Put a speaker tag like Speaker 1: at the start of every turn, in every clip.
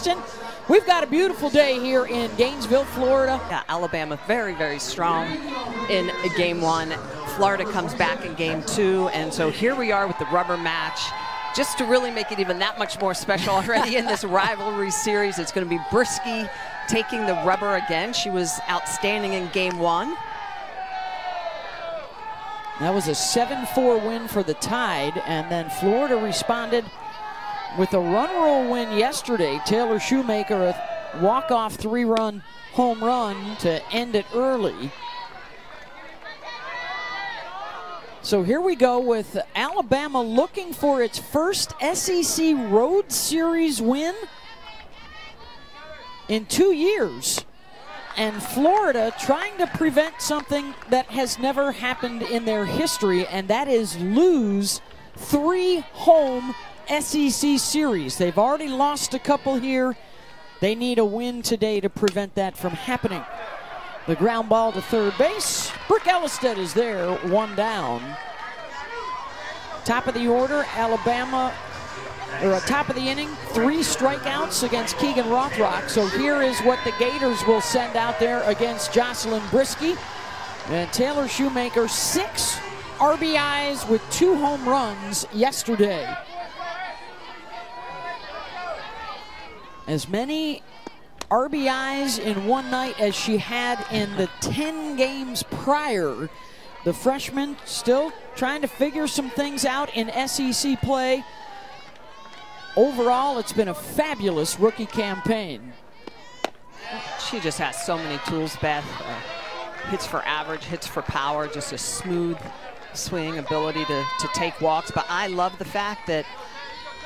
Speaker 1: Kristen, we've got a beautiful day here in Gainesville, Florida.
Speaker 2: Yeah, Alabama very, very strong in game one. Florida comes back in game two, and so here we are with the rubber match. Just to really make it even that much more special already in this rivalry series, it's going to be Brisky taking the rubber again. She was outstanding in game one.
Speaker 1: That was a 7-4 win for the Tide, and then Florida responded with a run roll win yesterday. Taylor Shoemaker, a walk-off 3-run home run to end it early. So here we go with Alabama looking for its first SEC Road Series win in 2 years. And Florida trying to prevent something that has never happened in their history, and that is lose 3 home SEC series. They've already lost a couple here. They need a win today to prevent that from happening. The ground ball to third base. Brooke Ellisted is there, 1 down. Top of the order, Alabama, or top of the inning, 3 strikeouts against Keegan Rothrock. So here is what the Gators will send out there against Jocelyn Brisky. And Taylor Shoemaker, 6 RBIs with 2 home runs yesterday. As many RBIs in one night as she had in the 10 games prior. The freshman still trying to figure some things out in SEC play. Overall, it's been a fabulous rookie campaign.
Speaker 2: She just has so many tools, Beth. Hits for average, hits for power, just a smooth swing, ability to take walks. But I love the fact that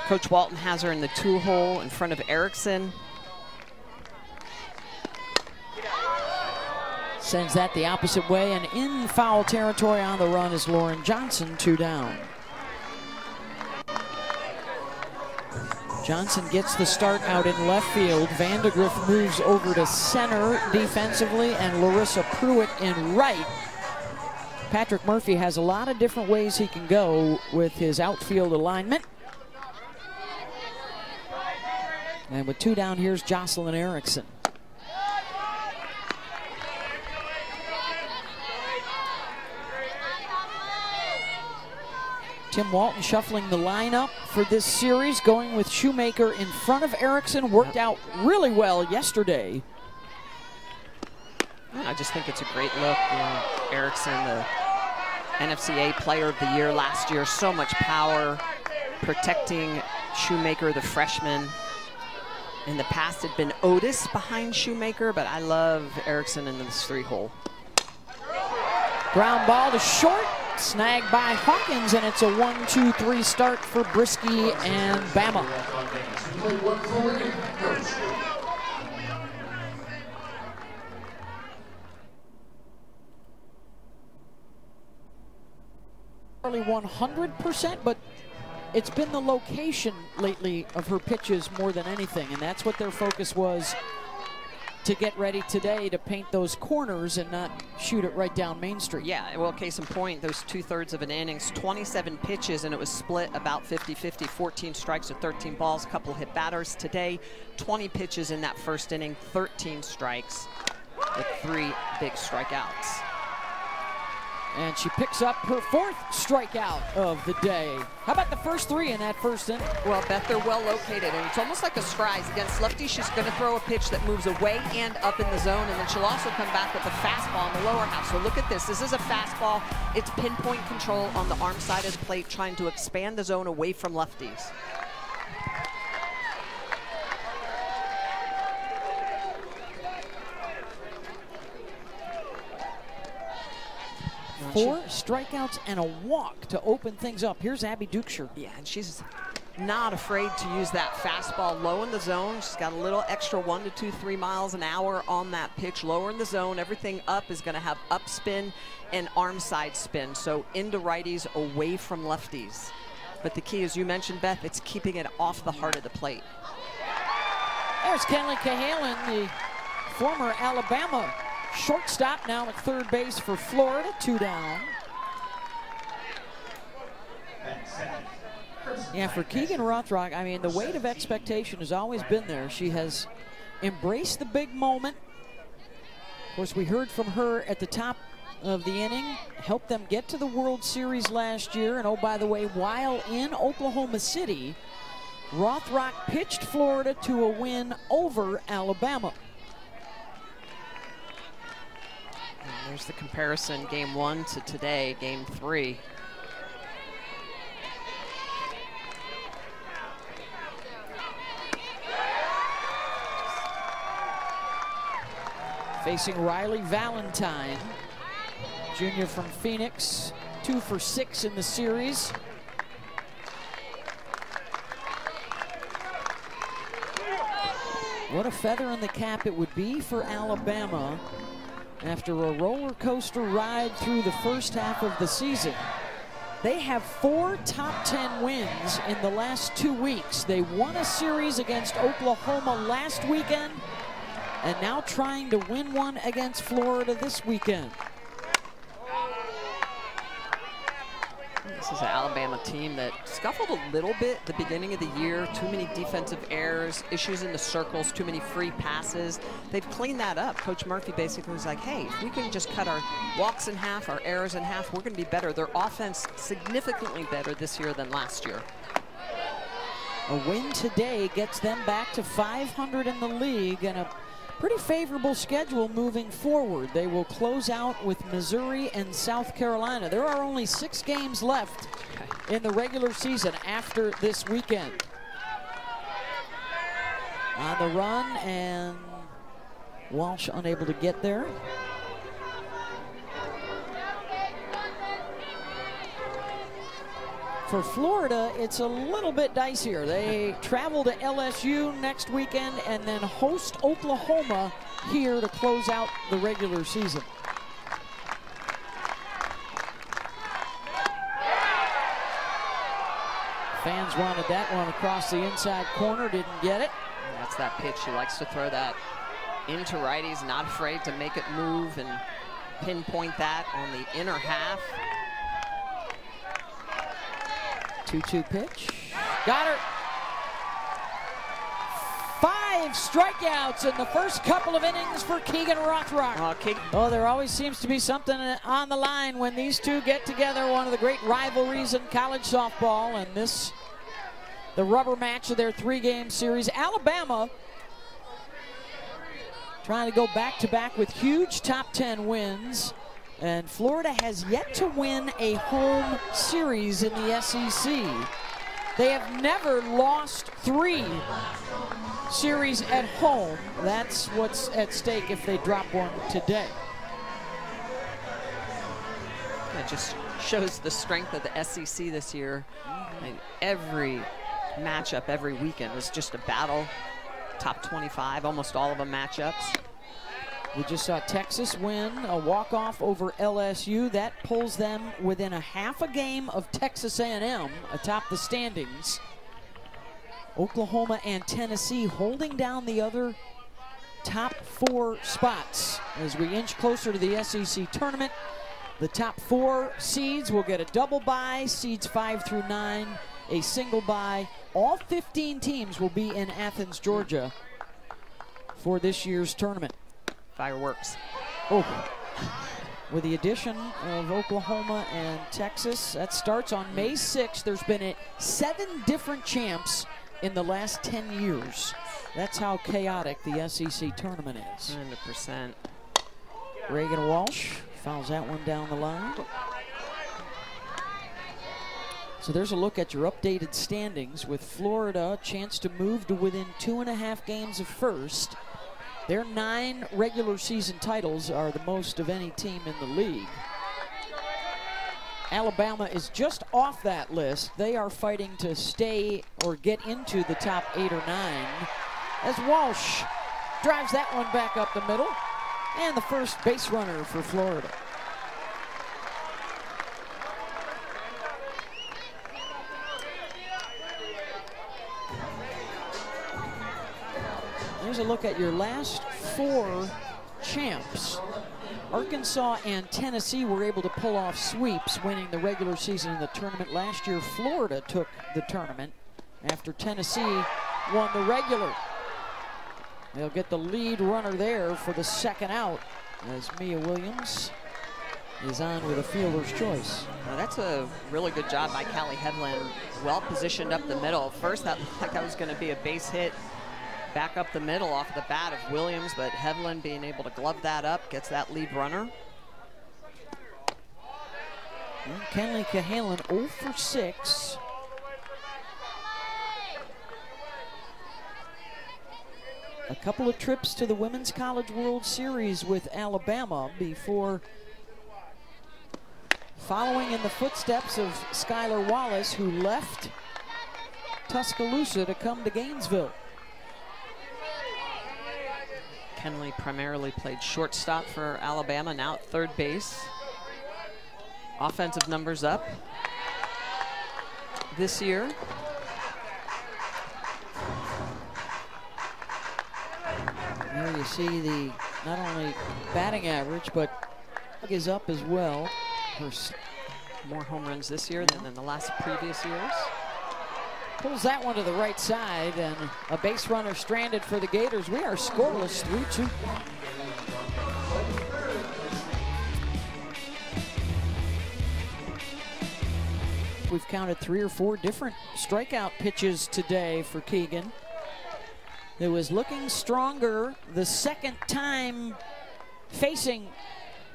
Speaker 2: Coach Walton has her in the 2-hole in front of Erickson.
Speaker 1: Sends that the opposite way, and in foul territory on the run is Lauren Johnson, 2 down. Johnson gets the start out in left field. Vandegrift moves over to center defensively, and Larissa Pruitt in right. Patrick Murphy has a lot of different ways he can go with his outfield alignment. And with 2 down, here's Jocelyn Erickson. Tim Walton shuffling the lineup for this series, going with Shoemaker in front of Erickson. Worked out really well yesterday.
Speaker 2: I just think it's a great look. You know, Erickson, the NFCA Player of the Year last year, so much power, protecting Shoemaker, the freshman. In the past, it had been Otis behind Shoemaker, but I love Erickson in this 3-hole.
Speaker 1: Ground ball to short. Snagged by Hawkins, and it's a 1-2-3 start for Brisky and Bama. Nearly 100%, but it's been the location lately of her pitches more than anything, and that's what their focus was to get ready today to paint those corners and not shoot it right down Main Street.
Speaker 2: Yeah, well, case in point, those 2/3 of an innings, 27 pitches, and it was split about 50-50, 14 strikes to 13 balls, a couple hit batters. Today, 20 pitches in that first inning, 13 strikes with 3 big strikeouts.
Speaker 1: And she picks up her 4th strikeout of the day. How about the first 3 in that first inning?
Speaker 2: Well, Beth, they're well located, and it's almost like a surprise. Against lefty, she's going to throw a pitch that moves away and up in the zone, and then she'll also come back with a fastball in the lower half. So look at this. This is a fastball. It's pinpoint control on the arm side of the plate, trying to expand the zone away from lefties.
Speaker 1: 4 strikeouts and a walk to open things up. Here's Abby Dukeshire.
Speaker 2: Yeah, and she's not afraid to use that fastball low in the zone. She's got a little extra 1 to 2, 3 miles an hour on that pitch. Lower in the zone, everything up is going to have up spin and arm side spin. So into righties, away from lefties. But the key, as you mentioned, Beth, it's keeping it off the heart of the plate.
Speaker 1: There's Kenley Cahalan, the former Alabama shortstop, now at third base for Florida, 2 down. Yeah, for Keegan Rothrock, I mean, the weight of expectation has always been there. She has embraced the big moment. Of course, we heard from her at the top of the inning, helped them get to the World Series last year. And oh, by the way, while in Oklahoma City, Rothrock pitched Florida to a win over Alabama.
Speaker 2: And there's the comparison, game 1 to today, game 3.
Speaker 1: Facing Riley Valentine, junior from Phoenix, 2 for 6 in the series. What a feather in the cap it would be for Alabama after a roller coaster ride through the first half of the season. They have 4 top 10 wins in the last 2 weeks. They won a series against Oklahoma last weekend, and now trying to win one against Florida this weekend.
Speaker 2: This is an Alabama team that scuffled a little bit at the beginning of the year. Too many defensive errors, issues in the circles, too many free passes. They've cleaned that up. Coach Murphy basically was like, hey, if we can just cut our walks in half, our errors in half, we're going to be better. Their offense significantly better this year than last year.
Speaker 1: A win today gets them back to 500 in the league and a pretty favorable schedule moving forward. They will close out with Missouri and South Carolina. There are only 6 games left in the regular season after this weekend. On the run, and Walsh unable to get there. For Florida, it's a little bit dicier. They travel to LSU next weekend and then host Oklahoma here to close out the regular season. Fans wanted that one across the inside corner, didn't get it.
Speaker 2: That's that pitch. He likes to throw that into righties, not afraid to make it move and pinpoint that on the inner half.
Speaker 1: 2-2 pitch. Got her. 5 strikeouts in the first couple of innings for Keegan Rothrock. Oh, there always seems to be something on the line when these two get together. One of the great rivalries in college softball, and this, the rubber match of their 3-game series. Alabama trying to go back-to-back with huge top 10 wins. And Florida has yet to win a home series in the SEC. They have never lost 3 series at home. That's what's at stake if they drop one today.
Speaker 2: It just shows the strength of the SEC this year. And every matchup, every weekend is just a battle. Top 25, almost all of them matchups.
Speaker 1: We just saw Texas win a walk-off over LSU. That pulls them within a half a game of Texas A&M atop the standings. Oklahoma and Tennessee holding down the other top 4 spots. As we inch closer to the SEC tournament, the top 4 seeds will get a double bye, seeds 5 through 9, a single bye. All 15 teams will be in Athens, Georgia for this year's tournament.
Speaker 2: Fireworks.
Speaker 1: Oh, with the addition of Oklahoma and Texas, that starts on May 6th. There's been 7 different champs in the last 10 years. That's how chaotic the SEC tournament is.
Speaker 2: 100%.
Speaker 1: Reagan Walsh fouls that one down the line. So there's a look at your updated standings with Florida, a chance to move to within 2.5 games of first. Their 9 regular season titles are the most of any team in the league. Alabama is just off that list. They are fighting to stay or get into the top 8 or 9 as Walsh drives that one back up the middle, and the first base runner for Florida. Here's a look at your last 4 champs. Arkansas and Tennessee were able to pull off sweeps, winning the regular season and the tournament. Last year, Florida took the tournament after Tennessee won the regular. They'll get the lead runner there for the second out as Mia Williams is on with a fielder's choice.
Speaker 2: Well, that's a really good job by Callie Headland. Well positioned up the middle. First, that looked like that was going to be a base hit back up the middle off the bat of Williams, but Headland being able to glove that up, gets that lead runner.
Speaker 1: And Kenley Cahalan 0 for 6. A couple of trips to the Women's College World Series with Alabama before following in the footsteps of Skylar Wallace, who left Tuscaloosa to come to Gainesville.
Speaker 2: Kenley primarily played shortstop for Alabama, now at third base. Offensive numbers up this year.
Speaker 1: There you see the not only batting average, but is up as well.
Speaker 2: More home runs this year than in the last previous years.
Speaker 1: Pulls that one to the right side, and a base runner stranded for the Gators. We are scoreless, 3-2. We've counted 3 or 4 different strikeout pitches today for Keegan. It was looking stronger the second time facing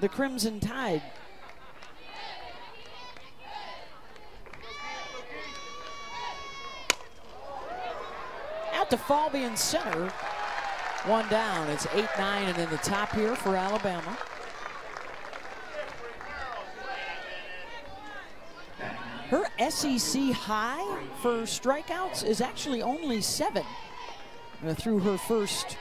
Speaker 1: the Crimson Tide. Out to Falby in center. One down. It's 8-9 and in the top here for Alabama. Her SEC high for strikeouts is actually only 7 through her first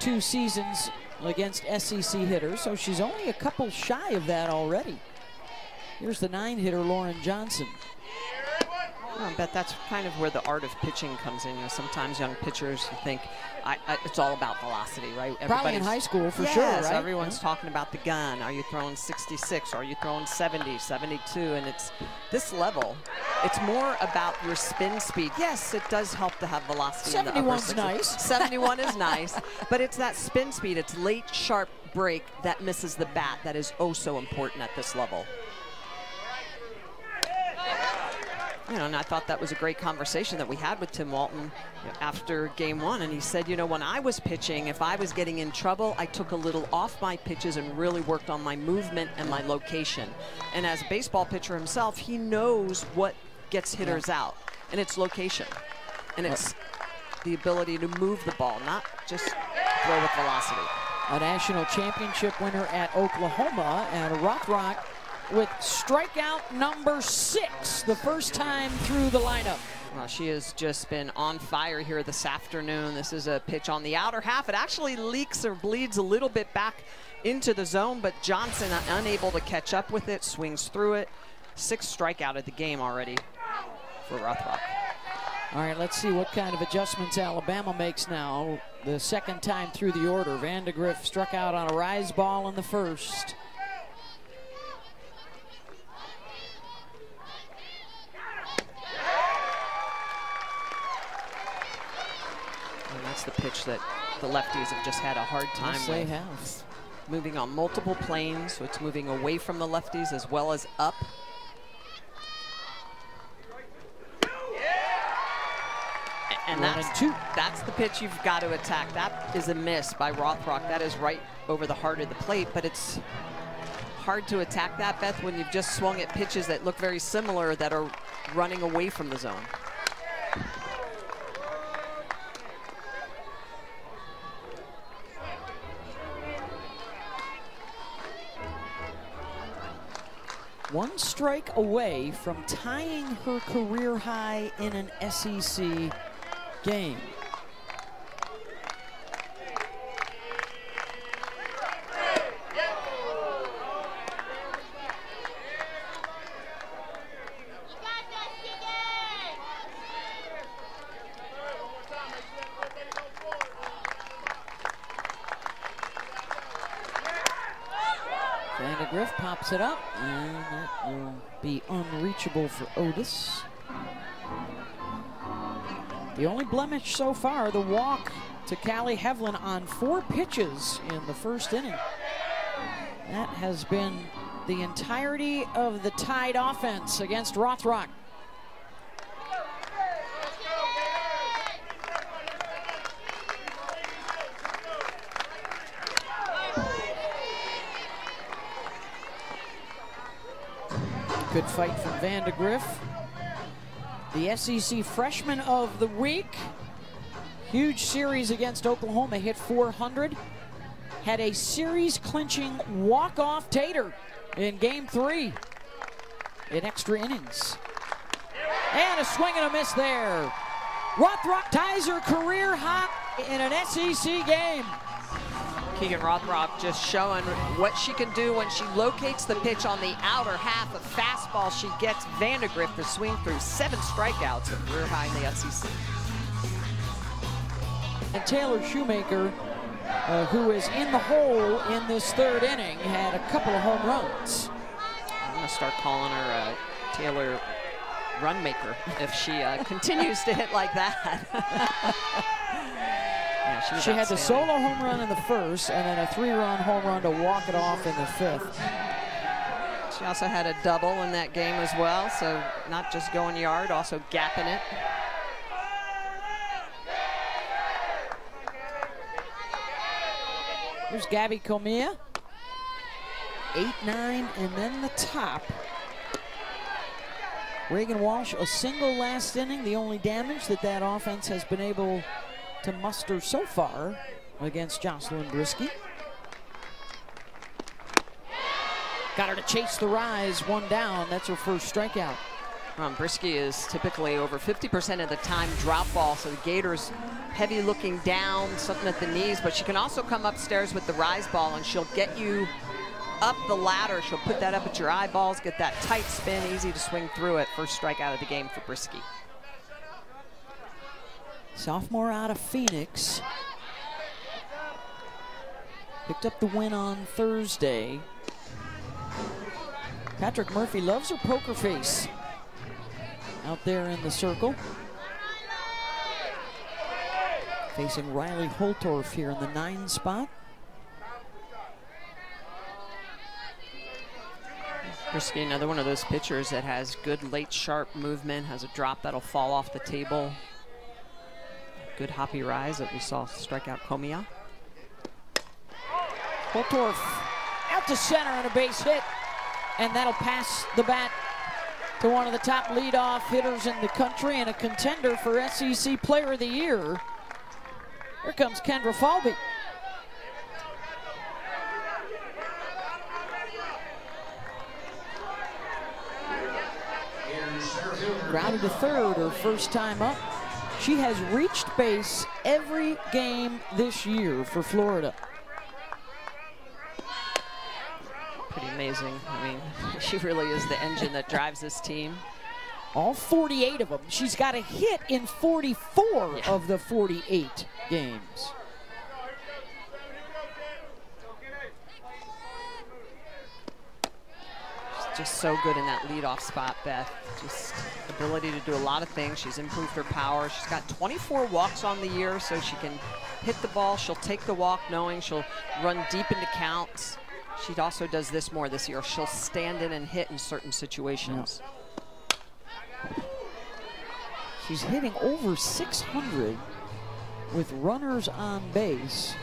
Speaker 1: 2 seasons against SEC hitters, so she's only a couple shy of that already. Here's the 9-hitter, Lauren Johnson.
Speaker 2: I bet that's kind of where the art of pitching comes in. You know, sometimes young pitchers, you think it's all about velocity, right?
Speaker 1: Probably in high school for sure, right?
Speaker 2: Everyone's talking about the gun. Are you throwing 66? Are you throwing 70, 72? And it's this level. It's more about your spin speed. Yes, it does help to have velocity.
Speaker 1: 71's nice.
Speaker 2: 71 is nice, but it's that spin speed. It's late, sharp break that misses the bat that is oh so important at this level. You know, and I thought that was a great conversation that we had with Tim Walton after game 1. And he said, you know, when I was pitching, if I was getting in trouble, I took a little off my pitches and really worked on my movement and my location. And as a baseball pitcher himself, he knows what gets hitters out, and it's location. And it's the ability to move the ball, not just throw with velocity.
Speaker 1: A national championship winner at Oklahoma, and Rothrock with strikeout number 6, the first time through the lineup.
Speaker 2: Well, she has just been on fire here this afternoon. This is a pitch on the outer half. It actually leaks or bleeds a little bit back into the zone, but Johnson unable to catch up with it, swings through it. 6th strikeout of the game already for Rothrock.
Speaker 1: All right, let's see what kind of adjustments Alabama makes now. The second time through the order. Vandegrift struck out on a rise ball in the first.
Speaker 2: That's the pitch that the lefties have just had a hard time with.
Speaker 1: They have.
Speaker 2: Moving on multiple planes, so it's moving away from the lefties as well as up. And that's the pitch you've got to attack. That is a miss by Rothrock. That is right over the heart of the plate, but it's hard to attack that, Beth, when you've just swung at pitches that look very similar that are running away from the zone.
Speaker 1: One strike away from tying her career high in an SEC game. Vandegrift pops it up, and that will be unreachable for Otis. The only blemish so far, the walk to Callie Hevlin on 4 pitches in the first inning. That has been the entirety of the Tide offense against Rothrock. Good fight from Vandegrift. The SEC Freshman of the Week. Huge series against Oklahoma, hit 400. Had a series-clinching walk-off tater in Game 3 in extra innings. And a swing and a miss there. Rothrock ties her career high in an SEC game.
Speaker 2: Keegan Rothrock just showing what she can do when she locates the pitch on the outer half of fastball. She gets Vandegrift to swing through 7 strikeouts, a career high in the SEC.
Speaker 1: And Taylor Shoemaker, who is in the hole in this 3rd inning, had a couple of home runs.
Speaker 2: I'm going to start calling her Taylor Runmaker if she continues to hit like that. Yeah,
Speaker 1: she had the solo home run in the 1st, and then a 3-run home run to walk it off in the 5th.
Speaker 2: She also had a double in that game as well, so not just going yard, also gapping it.
Speaker 1: Here's Gabby Comia. 8-9, and then the top. Reagan Walsh, a single last inning, the only damage that offense has been able to muster so far against Jocelyn Brisky. Got her to chase the rise, 1 down. That's her first strikeout.
Speaker 2: Brisky is typically over 50% of the time drop ball, so the Gators heavy looking down, something at the knees, but she can also come upstairs with the rise ball and she'll get you up the ladder. She'll put that up at your eyeballs, get that tight spin, easy to swing through it. First strikeout of the game for Brisky.
Speaker 1: Sophomore out of Phoenix. Picked up the win on Thursday. Patrick Murphy loves her poker face out there in the circle. Facing Riley Holtorf here in the 9 spot.
Speaker 2: Brisky, another one of those pitchers that has good late sharp movement, has a drop that'll fall off the table. Good hoppy rise that we saw strike out Comia.
Speaker 1: Holtorf out to center on a base hit, and that'll pass the bat to one of the top leadoff hitters in the country and a contender for SEC Player of the Year. Here comes Kendra Falby. Grounded to 3rd, her first time up. She has reached base every game this year for Florida.
Speaker 2: Pretty amazing. I mean, she really is the engine that drives this team.
Speaker 1: All 48 of them. She's got a hit in 44 of the 48 games.
Speaker 2: She's just so good in that leadoff spot, Beth. Just ability to do a lot of things. She's improved her power. She's got 24 walks on the year, so she can hit the ball. She'll take the walk knowing she'll run deep into counts. She also does this more this year. She'll stand in and hit in certain situations.
Speaker 1: Yeah. She's hitting over 600 with runners on base.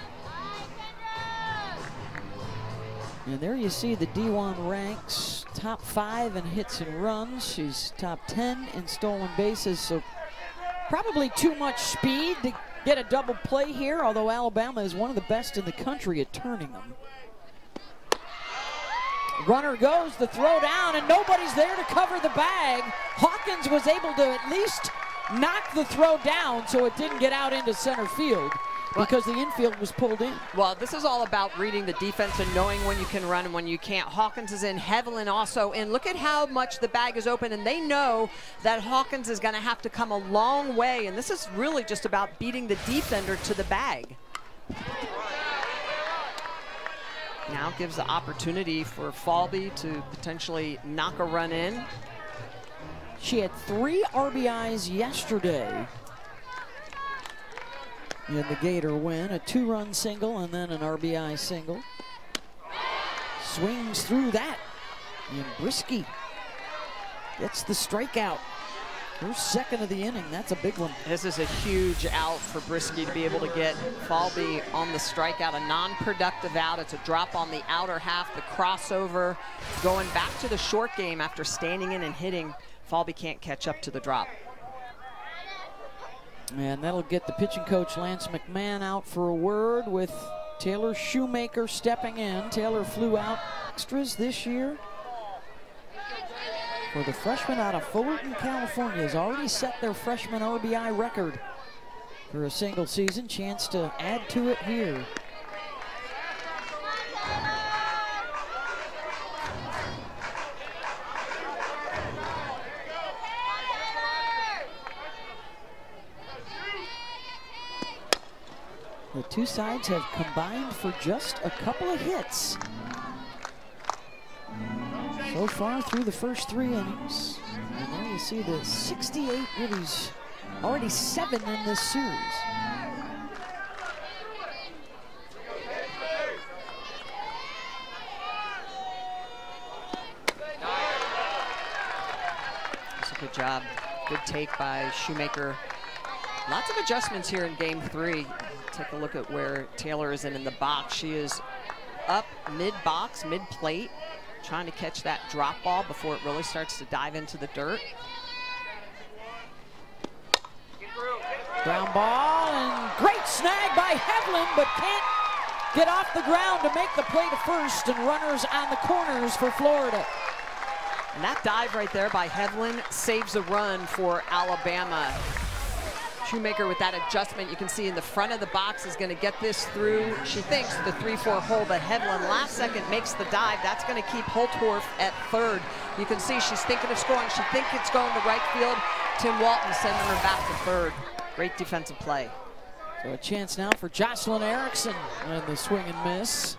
Speaker 1: And there you see the D1 ranks, top 5 in hits and runs. She's top 10 in stolen bases, so probably too much speed to get a double play here, although Alabama is one of the best in the country at turning them. Runner goes, the throw down, and nobody's there to cover the bag. Hawkins was able to at least knock the throw down so it didn't get out into center field because the infield was pulled in.
Speaker 2: Well, this is all about reading the defense and knowing when you can run and when you can't. Hawkins is in, Hevlin also in. Look at how much the bag is open, and they know that Hawkins is going to have to come a long way, and this is really just about beating the defender to the bag. now gives the opportunity for Falby to potentially knock a run in.
Speaker 1: She had 3 RBIs yesterday in the Gator win, a 2-run single and then an RBI single. Swings through that, and Brisky gets the strikeout. Her second of the inning. That's a big one.
Speaker 2: This is a huge out for Brisky to be able to get Falby on the strikeout, a non-productive out. It's a drop on the outer half, the crossover. Going back to the short game after standing in and hitting, Falby can't catch up to the drop.
Speaker 1: And that'll get the pitching coach Lance McMahon out for a word with Taylor Shoemaker stepping in. Taylor flew out extras this year. For the freshman out of Fullerton, California, has already set their freshman RBI record for a single season. Chance to add to it here. The two sides have combined for just a couple of hits so far through the first 3 innings. And there you see the 68 ribbies, already 7 in this series.
Speaker 2: That's a good job. Good take by Shoemaker. Lots of adjustments here in game 3. Take a look at where Taylor is in the box. She is up mid-box, mid-plate, trying to catch that drop ball before it really starts to dive into the dirt.
Speaker 1: Ground ball, and great snag by Hevlin, but can't get off the ground to make the play to first, and runners on the corners for Florida.
Speaker 2: And that dive right there by Hevlin saves a run for Alabama. Shoemaker with that adjustment, you can see in the front of the box, is going to get this through, she thinks, the 3-4 hole, but Hevlin last second makes the dive. That's going to keep Holtorf at third. You can see she's thinking of scoring. She thinks it's going to right field. Tim Walton sending her back to third. Great defensive play.
Speaker 1: So a chance now for Jocelyn Erickson and the swing and miss.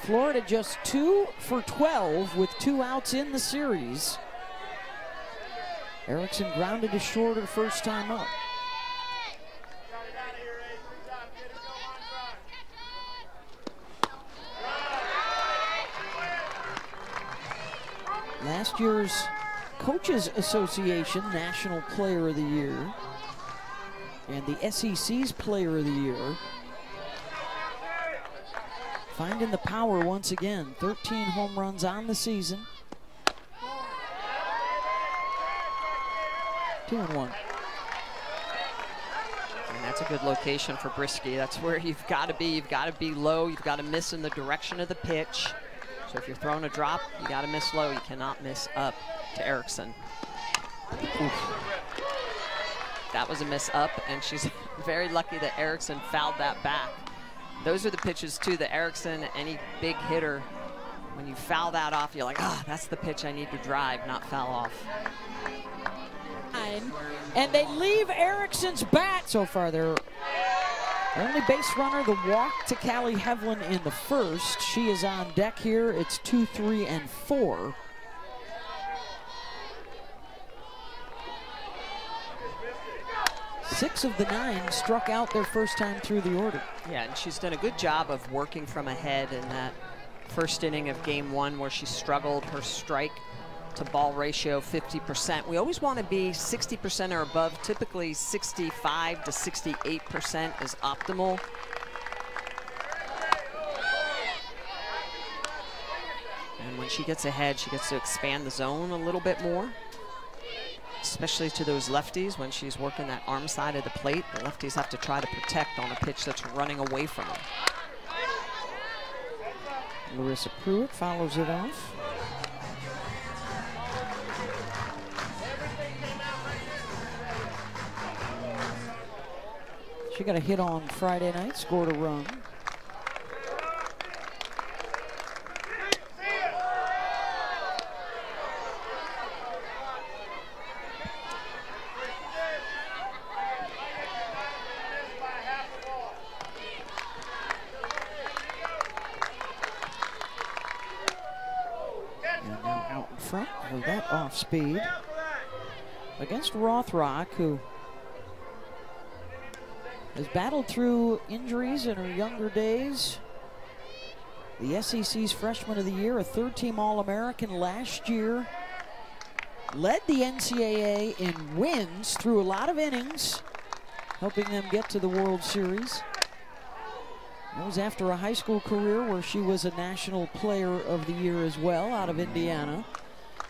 Speaker 1: Florida just 2 for 12 with 2 outs in the series. Erickson grounded to short her first time up. Last year's Coaches Association National Player of the Year and the SEC's Player of the Year. Finding the power once again. 13 home runs on the season. 2-1.
Speaker 2: And that's a good location for Brisky. That's where you've got to be. You've got to be low. You've got to miss in the direction of the pitch. So if you're throwing a drop, you got to miss low. You cannot miss up to Erickson. Oof. That was a miss up, and she's very lucky that Erickson fouled that back. Those are the pitches, too, that Erickson, any big hitter, when you foul that off, you're like, ah, that's the pitch I need to drive, not foul off.
Speaker 1: And they leave Erickson's bat. So far, their only base runner, the walk to Callie Hevlin in the first. She is on deck here. It's 2, 3, and 4. Six of the 9 struck out their first time through the order.
Speaker 2: Yeah, and she's done a good job of working from ahead in that first inning of game 1 where she struggled. Her strike to ball ratio 50%. We always want to be 60% or above. Typically 65 to 68% is optimal. And when she gets ahead, she gets to expand the zone a little bit more, especially to those lefties. When she's working that arm side of the plate, the lefties have to try to protect on a pitch that's running away from them.
Speaker 1: Larissa Pruitt follows it off. She got a hit on Friday night, scored a run. front of that off speed against Rothrock, who has battled through injuries in her younger days. The SEC's Freshman of the Year, a third-team All-American last year. Led the NCAA in wins through a lot of innings, helping them get to the World Series. That was after a high school career where she was a National Player of the Year as well, out of Indiana.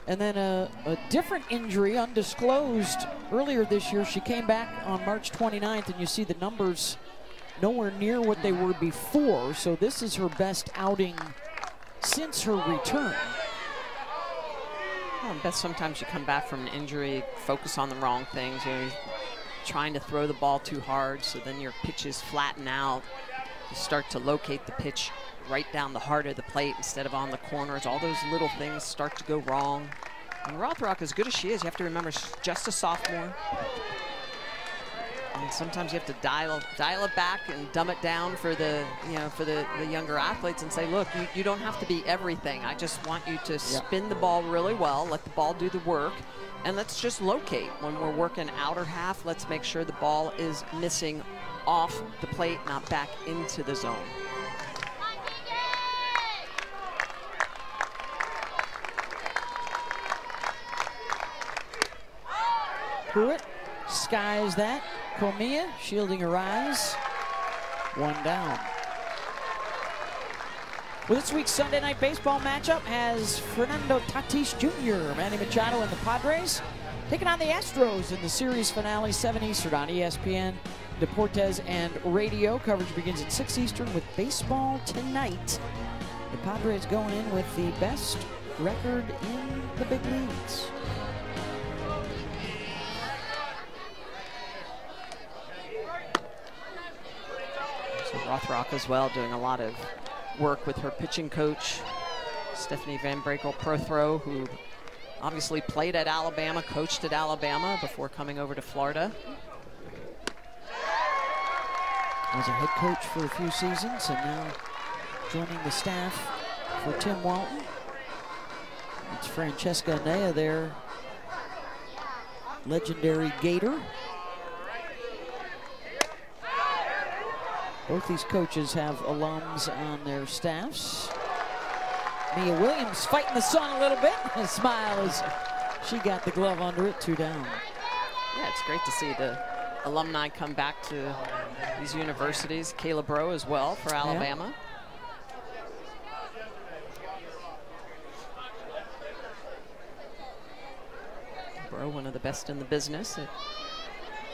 Speaker 1: And then a different injury, undisclosed, earlier this year. She came back on March 29th, and you see the numbers nowhere near what they were before. So this is her best outing since her return.
Speaker 2: Well, I bet sometimes you come back from an injury, focus on the wrong things. You're trying to throw the ball too hard, so then your pitches flatten out. You start to locate the pitch right down the heart of the plate instead of on the corners. All those little things start to go wrong. And Rothrock, as good as she is, you have to remember she's just a sophomore. And sometimes you have to dial it back and dumb it down for the younger athletes and say, look, you don't have to be everything. I just want you to spin the ball really well, let the ball do the work, and let's just locate. When we're working outer half, let's make sure the ball is missing off the plate, not back into the zone.
Speaker 1: Pruitt skies that. Comia shielding her eyes. One down. Well, this week's Sunday Night Baseball matchup has Fernando Tatis Jr., Manny Machado, and the Padres taking on the Astros in the series finale, 7 Eastern on ESPN, Deportes, and radio. Coverage begins at 6 Eastern with baseball tonight. The Padres going in with the best record in the big leagues.
Speaker 2: So Rothrock as well, doing a lot of work with her pitching coach, Stephanie Van Brakel Prothro, who obviously played at Alabama, coached at Alabama before coming over to Florida.
Speaker 1: Was a head coach for a few seasons and now joining the staff for Tim Walton. It's Francesca Nea there, legendary Gator. Both these coaches have alums on their staffs. Mia Williams fighting the sun a little bit. A smile as she got the glove under it, 2 down.
Speaker 2: Yeah, it's great to see the alumni come back to these universities. Kayla Bro as well for Alabama. Yeah. Bro, one of the best in the business at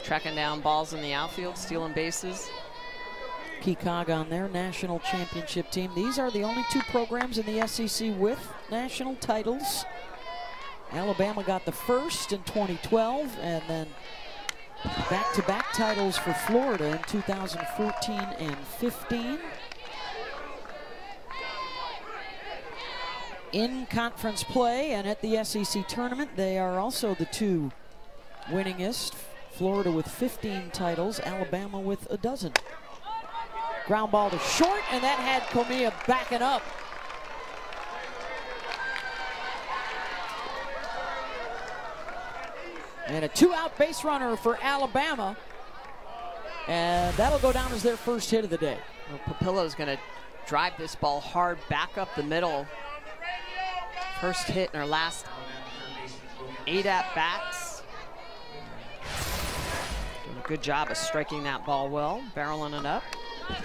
Speaker 2: tracking down balls in the outfield, stealing bases.
Speaker 1: Key cog on their national championship team. These are the only 2 programs in the SEC with national titles. Alabama got the first in 2012, and then back-to-back titles for Florida in 2014 and 15. In conference play and at the SEC tournament, they are also the 2 winningest. Florida with 15 titles, Alabama with a dozen. Ground ball to short, and that had Comia backing up. And a 2-out base runner for Alabama. And that'll go down as their first hit of the day.
Speaker 2: Well, Papillo's going to drive this ball hard back up the middle. First hit in her last 8 at-bats. Doing a good job of striking that ball well, barreling it up.
Speaker 1: As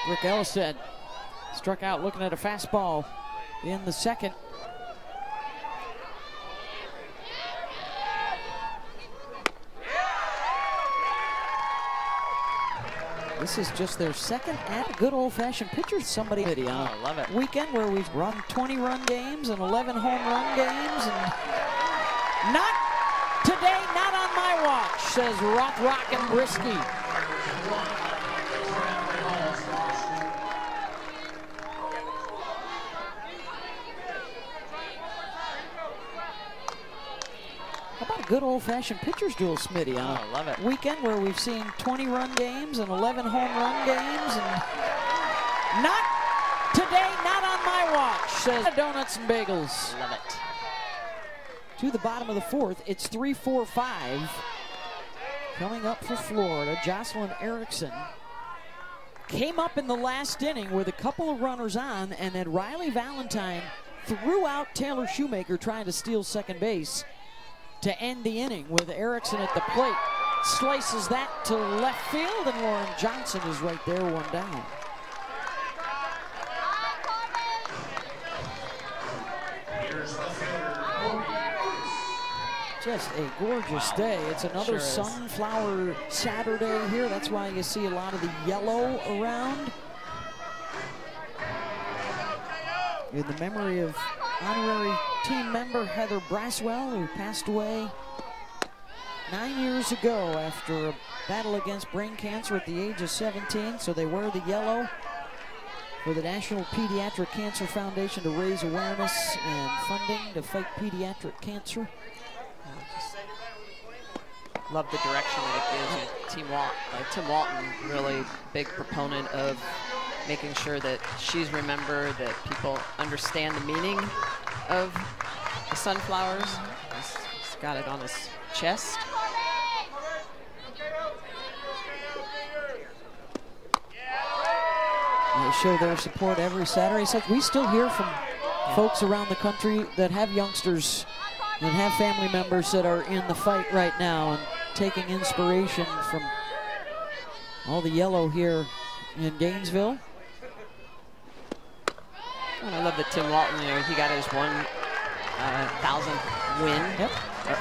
Speaker 1: Brooke Ellis said, struck out looking at a fastball in the second. This is just their second at a good old-fashioned pitcher. Somebody on
Speaker 2: I love it.
Speaker 1: Weekend where we've run 20-run games and 11 home run games, and not today, not on my watch, says Rothrock and Brisky. How about a good old-fashioned pitcher's duel, Smitty, on
Speaker 2: I love it.
Speaker 1: weekend where we've seen 20-run games and 11 home run games, and not today, not on my watch, says Donuts and Bagels.
Speaker 2: Love it.
Speaker 1: To the bottom of the fourth, it's 3-4-5. Coming up for Florida, Jocelyn Erickson came up in the last inning with a couple of runners on, and then Riley Valentine threw out Taylor Shoemaker trying to steal second base to end the inning with Erickson at the plate. Slices that to left field, and Lauren Johnson is right there, one down. Just a gorgeous day. It's another sunflower Saturday here. That's why you see a lot of the yellow around. In the memory of honorary team member Heather Braswell, who passed away 9 years ago after a battle against brain cancer at the age of 17. So they wear the yellow for the National Pediatric Cancer Foundation to raise awareness and funding to fight pediatric cancer.
Speaker 2: Love the direction that it gives you. Tim Walton, really big proponent of making sure that she's remembered, that people understand the meaning of the sunflowers. He's got it on his chest.
Speaker 1: They show their support every Saturday. So we still hear from folks around the country that have youngsters and have family members that are in the fight right now and taking inspiration from all the yellow here in Gainesville.
Speaker 2: And I love that Tim Walton, you know, he got his 1,000th win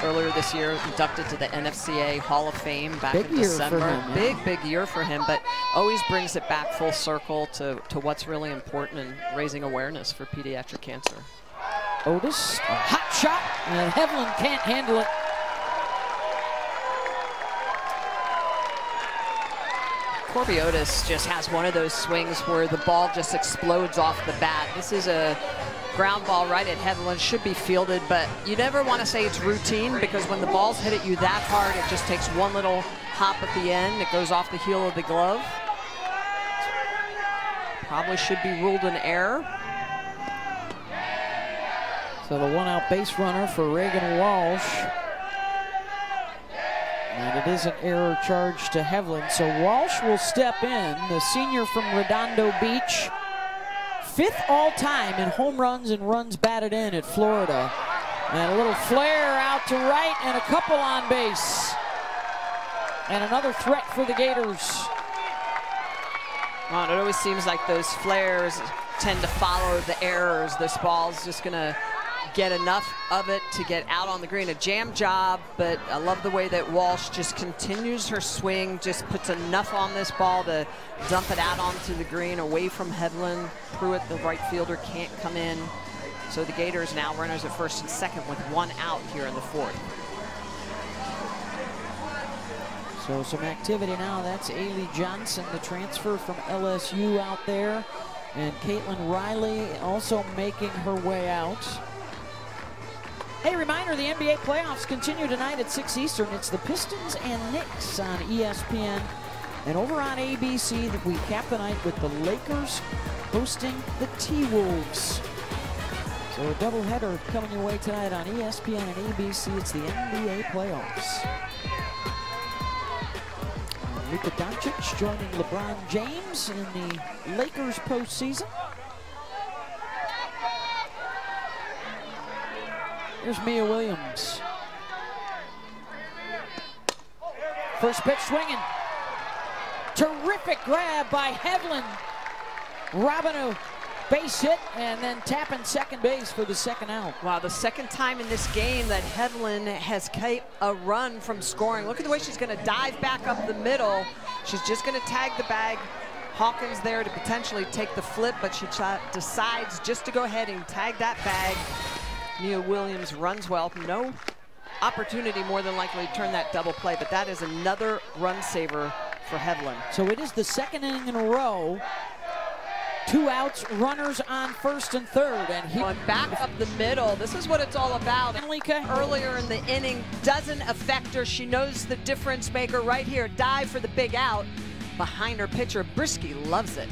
Speaker 2: earlier this year, inducted to the NFCA Hall of Fame back in December. Big year for him, but always brings it back full circle to what's really important in raising awareness for pediatric cancer.
Speaker 1: Otis, a hot shot, and Hevlin can't handle it.
Speaker 2: Corby Otis just has one of those swings where the ball just explodes off the bat. This is a ground ball right at Hevlin, should be fielded, but you never want to say it's routine, because when the ball's hit at you that hard, it just takes one little hop at the end. It goes off the heel of the glove. Probably should be ruled an error.
Speaker 1: So the one-out base runner for Reagan Walsh. And it is an error charge to Hevlin. So Walsh will step in, the senior from Redondo Beach. 5th all-time in home runs and runs batted in at Florida. And a little flare out to right and a couple on base. And another threat for the Gators.
Speaker 2: Well, it always seems like those flares tend to follow the errors. This ball's just gonna get enough of it to get out on the green. A jam job, but I love the way that Walsh just continues her swing, just puts enough on this ball to dump it out onto the green, away from Hevlin. Pruitt, the right fielder, can't come in. So the Gators now runners at first and second with 1 out here in the 4th.
Speaker 1: So some activity now. That's Ailey Johnson, the transfer from LSU out there. And Caitlin Riley also making her way out. Hey, reminder, the NBA playoffs continue tonight at 6 Eastern. It's the Pistons and Knicks on ESPN. And over on ABC, we cap the night with the Lakers hosting the T-Wolves. So a doubleheader coming your way tonight on ESPN and ABC. It's the NBA playoffs. Luka Doncic joining LeBron James in the Lakers postseason. Here's Mia Williams. First pitch swinging. Terrific grab by Hevlin. Robbing a base hit and then tapping second base for the second out.
Speaker 2: Wow, the second time in this game that Hevlin has kept a run from scoring. Look at the way she's going to dive back up the middle. She's just going to tag the bag. Hawkins there to potentially take the flip, but she decides just to go ahead and tag that bag. Mia Williams runs well. No opportunity more than likely to turn that double play, but that is another run saver for Hevlin.
Speaker 1: So it is the second inning in a row 2 outs, runners on first and third. And he
Speaker 2: going back up the middle. This is what it's all about. Earlier in the inning doesn't affect her. She knows the difference maker right here. Dive for the big out behind her pitcher. Brisky loves it.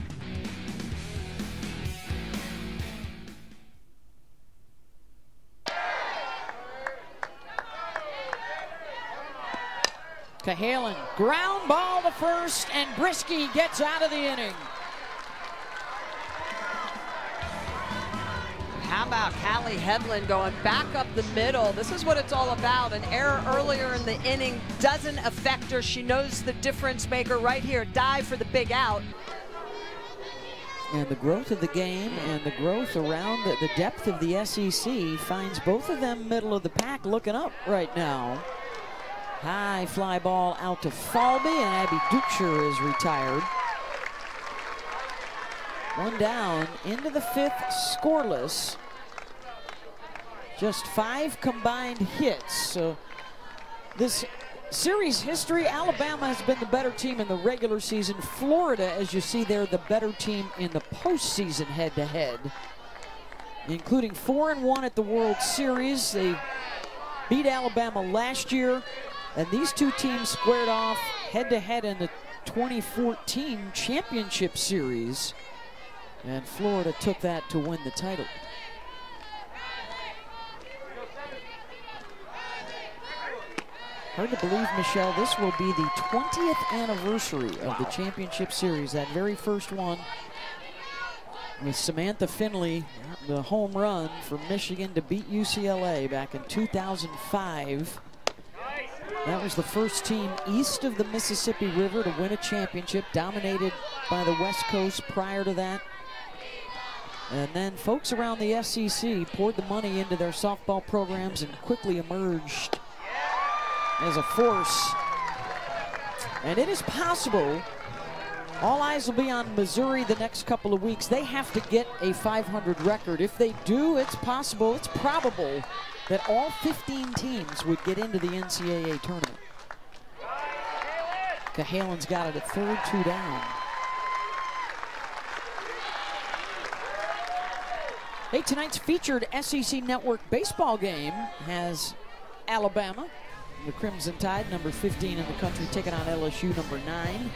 Speaker 1: Cahalan, ground ball to first, and Brisky gets out of the inning.
Speaker 2: How about Callie Headland going back up the middle? This is what it's all about. An error earlier in the inning doesn't affect her. She knows the difference maker right here. Dive for the big out.
Speaker 1: And the growth of the game and the growth around the depth of the SEC finds both of them middle of the pack looking up right now. High fly ball out to Falby, and Abby Dukeshire is retired. 1 down into the 5th, scoreless. Just 5 combined hits. So this series history, Alabama has been the better team in the regular season. Florida, as you see there, the better team in the postseason head-to-head, including 4-1 at the World Series. They beat Alabama last year, and these two teams squared off head-to-head in the 2014 championship series, and Florida took that to win the title. Hard to believe, Michelle, this will be the 20th anniversary of the championship series, that very first one with Samantha Finley, the home run for Michigan to beat UCLA back in 2005. That was the first team east of the Mississippi River to win a championship, dominated by the West Coast prior to that. And then folks around the SEC poured the money into their softball programs and quickly emerged as a force. And it is possible. All eyes will be on Missouri the next couple of weeks. They have to get a 500 record. If they do, it's possible, it's probable that all 15 teams would get into the NCAA tournament. Cahalan's got it at third, 2 down. Hey, tonight's featured SEC Network baseball game has Alabama, the Crimson Tide, number 15 in the country, taking on LSU, number 9.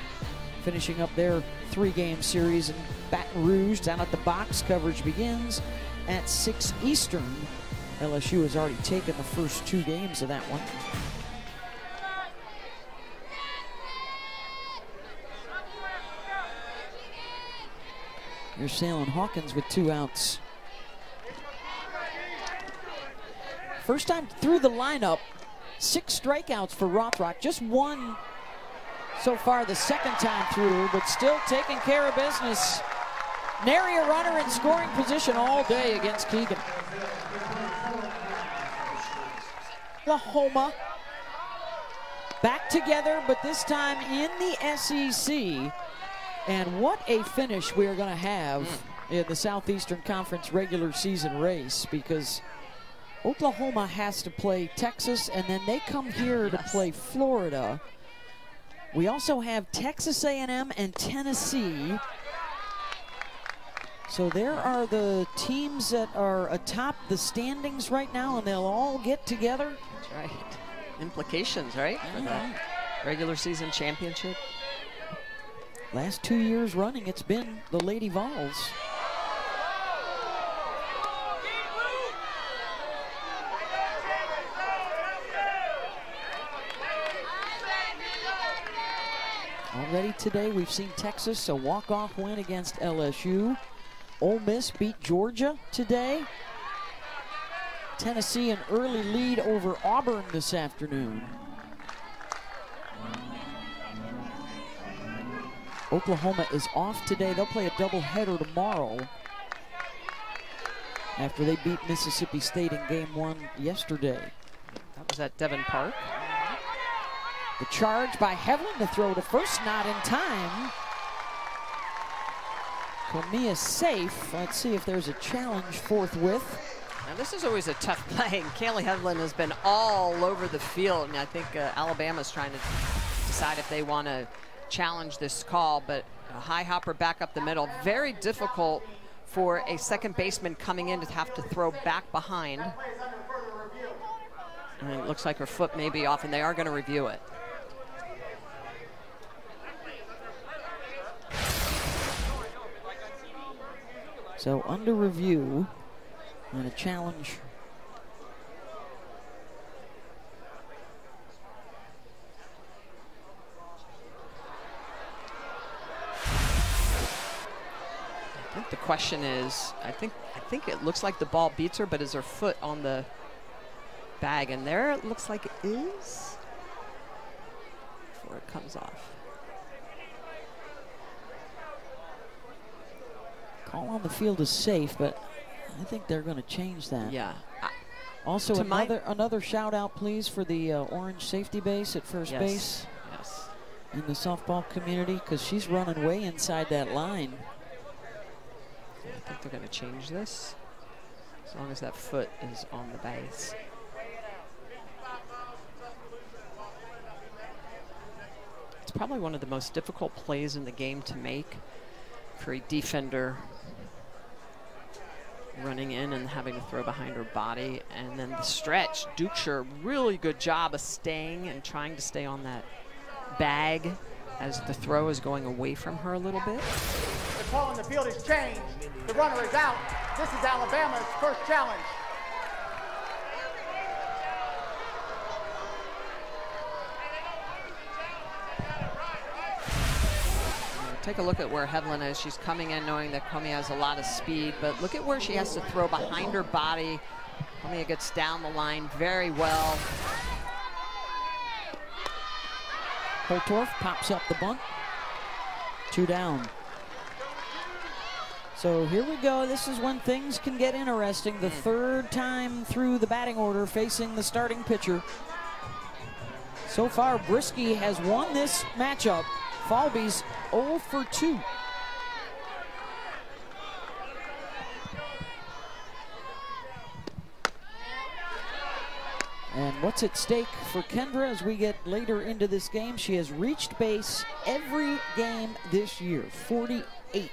Speaker 1: Finishing up their 3-game series in Baton Rouge. Down at the box, coverage begins at 6 Eastern. LSU has already taken the first 2 games of that one. Here's Salem Hawkins with 2 outs. First time through the lineup, 6 strikeouts for Rothrock. Just 1 so far the second time through, but still taking care of business. Nary a runner in scoring position all day against Keegan. Oklahoma back together, but this time in the SEC. And what a finish we are going to have in the Southeastern Conference regular season race, because Oklahoma has to play Texas, and then they come here to play Florida. We also have Texas A&M and Tennessee. So there are the teams that are atop the standings right now, and they'll all get together.
Speaker 2: That's right. Implications, right? For that regular season championship.
Speaker 1: Last 2 years running, it's been the Lady Vols. Already today, we've seen Texas a walk-off win against LSU. Ole Miss beat Georgia today. Tennessee an early lead over Auburn this afternoon. Oklahoma is off today. They'll play a doubleheader tomorrow after they beat Mississippi State in game 1 yesterday.
Speaker 2: That was at Devon Park.
Speaker 1: The charge by Heavlin to throw to first, not in time. Comia safe. Let's see if there's a challenge forthwith.
Speaker 2: Now this is always a tough play, and Kaylee Heavlin has been all over the field, and I think Alabama's trying to decide if they want to challenge this call, but A high hopper back up the middle. Very difficult for a second baseman coming in to have to throw back behind. And it looks like her foot may be off, and they are going to review it.
Speaker 1: So under review and a challenge.
Speaker 2: I think the question is, I think it looks like the ball beats her, but is her foot on the bag? And there it looks like it is before it comes off.
Speaker 1: Call on the field is safe, but I think they're going to change that.
Speaker 2: Yeah.
Speaker 1: Also, another shout out, please, for the orange safety base at first base.
Speaker 2: Yes.
Speaker 1: In the softball community, because she's running way inside that line.
Speaker 2: I think they're going to change this as long as that foot is on the base. It's probably one of the most difficult plays in the game to make for a defender, running in and having to throw behind her body. And then the stretch, Dukeshire, really good job of staying and trying to stay on that bag as the throw is going away from her a little bit.
Speaker 3: The call on the field is changed. The runner is out. This is Alabama's first challenge.
Speaker 2: Take a look at where Heavlin is. She's coming in knowing that Comey has a lot of speed, but look at where she has to throw behind her body. Comey gets down the line very well.
Speaker 1: Holtorf pops up the bunt. 2 down. So here we go. This is when things can get interesting. The third time through the batting order facing the starting pitcher. So far, Brisky has won this matchup. Falby's 0 for 2. And what's at stake for Kendra as we get later into this game? She has reached base every game this year, 48.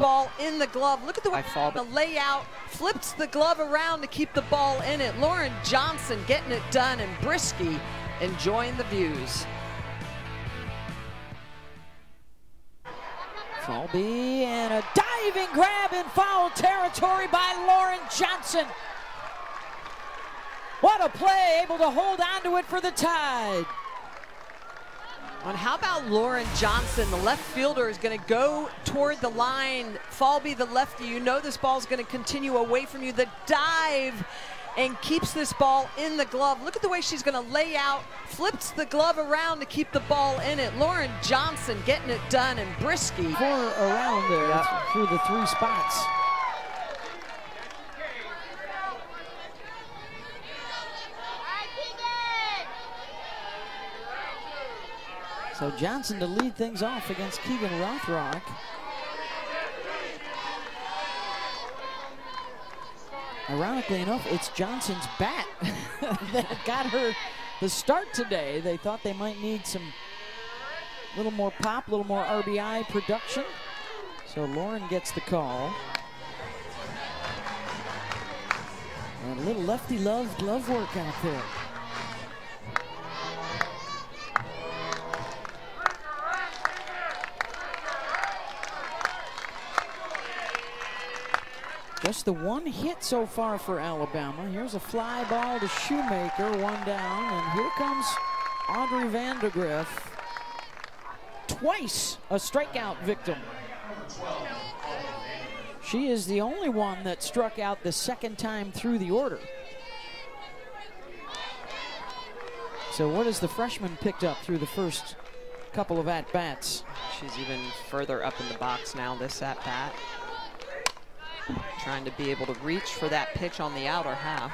Speaker 2: Ball in the glove. Look at the way the layout flips the glove around to keep the ball in it. Lauren Johnson getting it done, and Brisky enjoying the views.
Speaker 1: Falby and a diving grab in foul territory by Lauren Johnson. What a play, able to hold on to it for the Tide.
Speaker 2: And how about Lauren Johnson? The left fielder is going to go toward the line. Falby, the lefty, you know this ball is going to continue away from you. The dive and keeps this ball in the glove. Look at the way she's going to lay out, flips the glove around to keep the ball in it. Lauren Johnson getting it done, and Brisky.
Speaker 1: 4 around there through the 3 spots. So Johnson to lead things off against Keegan Rothrock. Ironically enough, it's Johnson's bat that got her the start today. They thought they might need some little more pop, a little more RBI production. So Lauren gets the call. And a little lefty love glove work out there. Just the 1 hit so far for Alabama. Here's a fly ball to Shoemaker, 1 down, and here comes Audrey Vandegrift. Twice a strikeout victim. She is the only one that struck out the second time through the order. So what has the freshman picked up through the first couple of at-bats?
Speaker 2: She's even further up in the box now, this at-bat. Trying to be able to reach for that pitch on the outer half.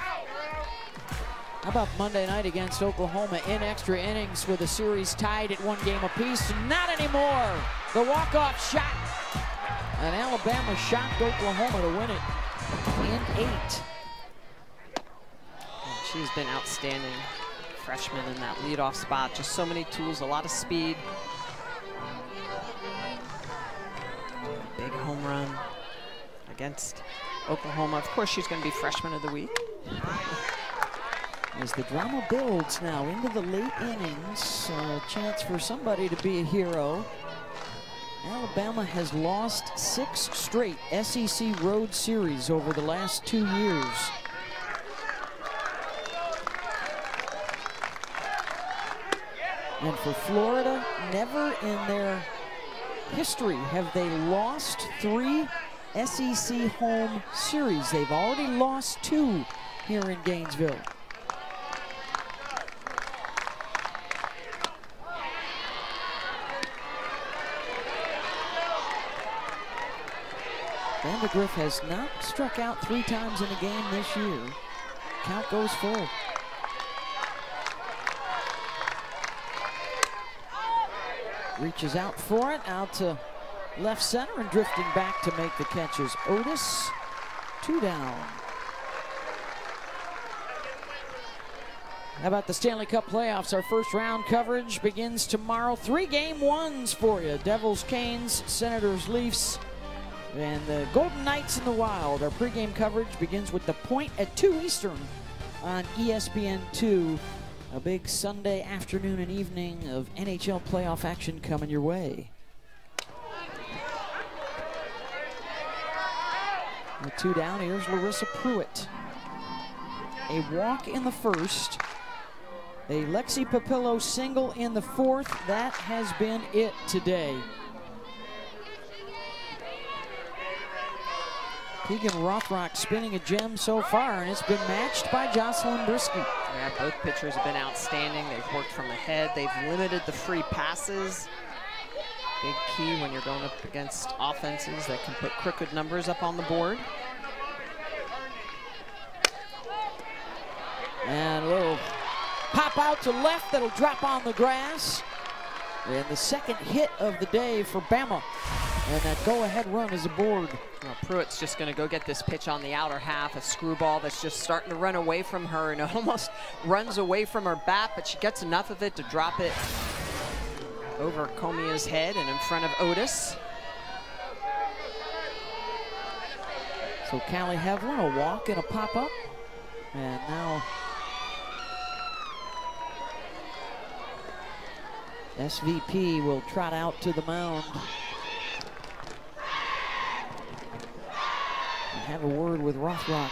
Speaker 1: How about Monday night against Oklahoma in extra innings with the series tied at 1 game apiece? Not anymore. The walk-off shot. And Alabama shocked Oklahoma to win it in 8.
Speaker 2: And she's been outstanding freshman in that leadoff spot. Just so many tools, a lot of speed. Big home run against Oklahoma. Of course, she's going to be freshman of the week.
Speaker 1: As the drama builds now into the late innings, a chance for somebody to be a hero. Alabama has lost 6 straight SEC road series over the last 2 years. And for Florida, never in their history have they lost 3 SEC home series. They've already lost 2 here in Gainesville. Vandegrift has not struck out 3 times in a game this year. Count goes full. Reaches out for it, out to left center and drifting back to make the catches. Otis, 2 down. How about the Stanley Cup playoffs? Our first round coverage begins tomorrow. 3 game ones for you. Devils, Canes, Senators, Leafs, and the Golden Knights in the Wild. Our pregame coverage begins with The Point at 2 Eastern on ESPN2. A big Sunday afternoon and evening of NHL playoff action coming your way. With 2 down, here's Larissa Pruitt. A walk in the first. A Lexi Papillo single in the 4th. That has been it today. Keegan Rothrock spinning a gem so far, and it's been matched by Jocelyn Brisky.
Speaker 2: Yeah, both pitchers have been outstanding. They've worked from ahead. They've limited the free passes. Big key when you're going up against offenses that can put crooked numbers up on the board.
Speaker 1: And a little pop out to left that'll drop on the grass. And the second hit of the day for Bama. And that go-ahead run is aboard.
Speaker 2: Well, Pruitt's just going to go get this pitch on the outer half, a screwball that's just starting to run away from her, and it almost runs away from her bat, but she gets enough of it to drop it over Comia's head and in front of Otis.
Speaker 1: So Callie Hevlin, a walk and a pop-up. And now SVP will trot out to the mound. Have a word with Rothrock.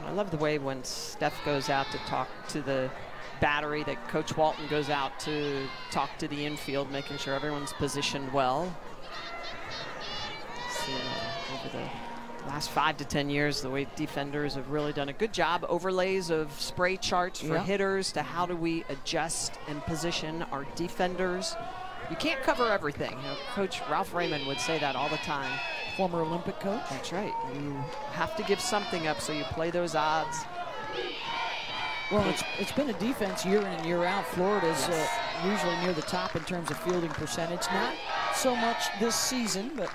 Speaker 2: I love the way when Steph goes out to talk to the battery that Coach Walton goes out to talk to the infield, making sure everyone's positioned well. See, over the last 5 to 10 years, the way defenders have really done a good job. Overlays of spray charts for hitters to how do we adjust and position our defenders. You can't cover everything. You know, Coach Ralph Raymond would say that all the time.
Speaker 1: Former Olympic coach.
Speaker 2: That's right. You have to give something up, so you play those odds.
Speaker 1: Well, it's been a defense year in and year out. Florida's usually near the top in terms of fielding percentage. Not so much this season, but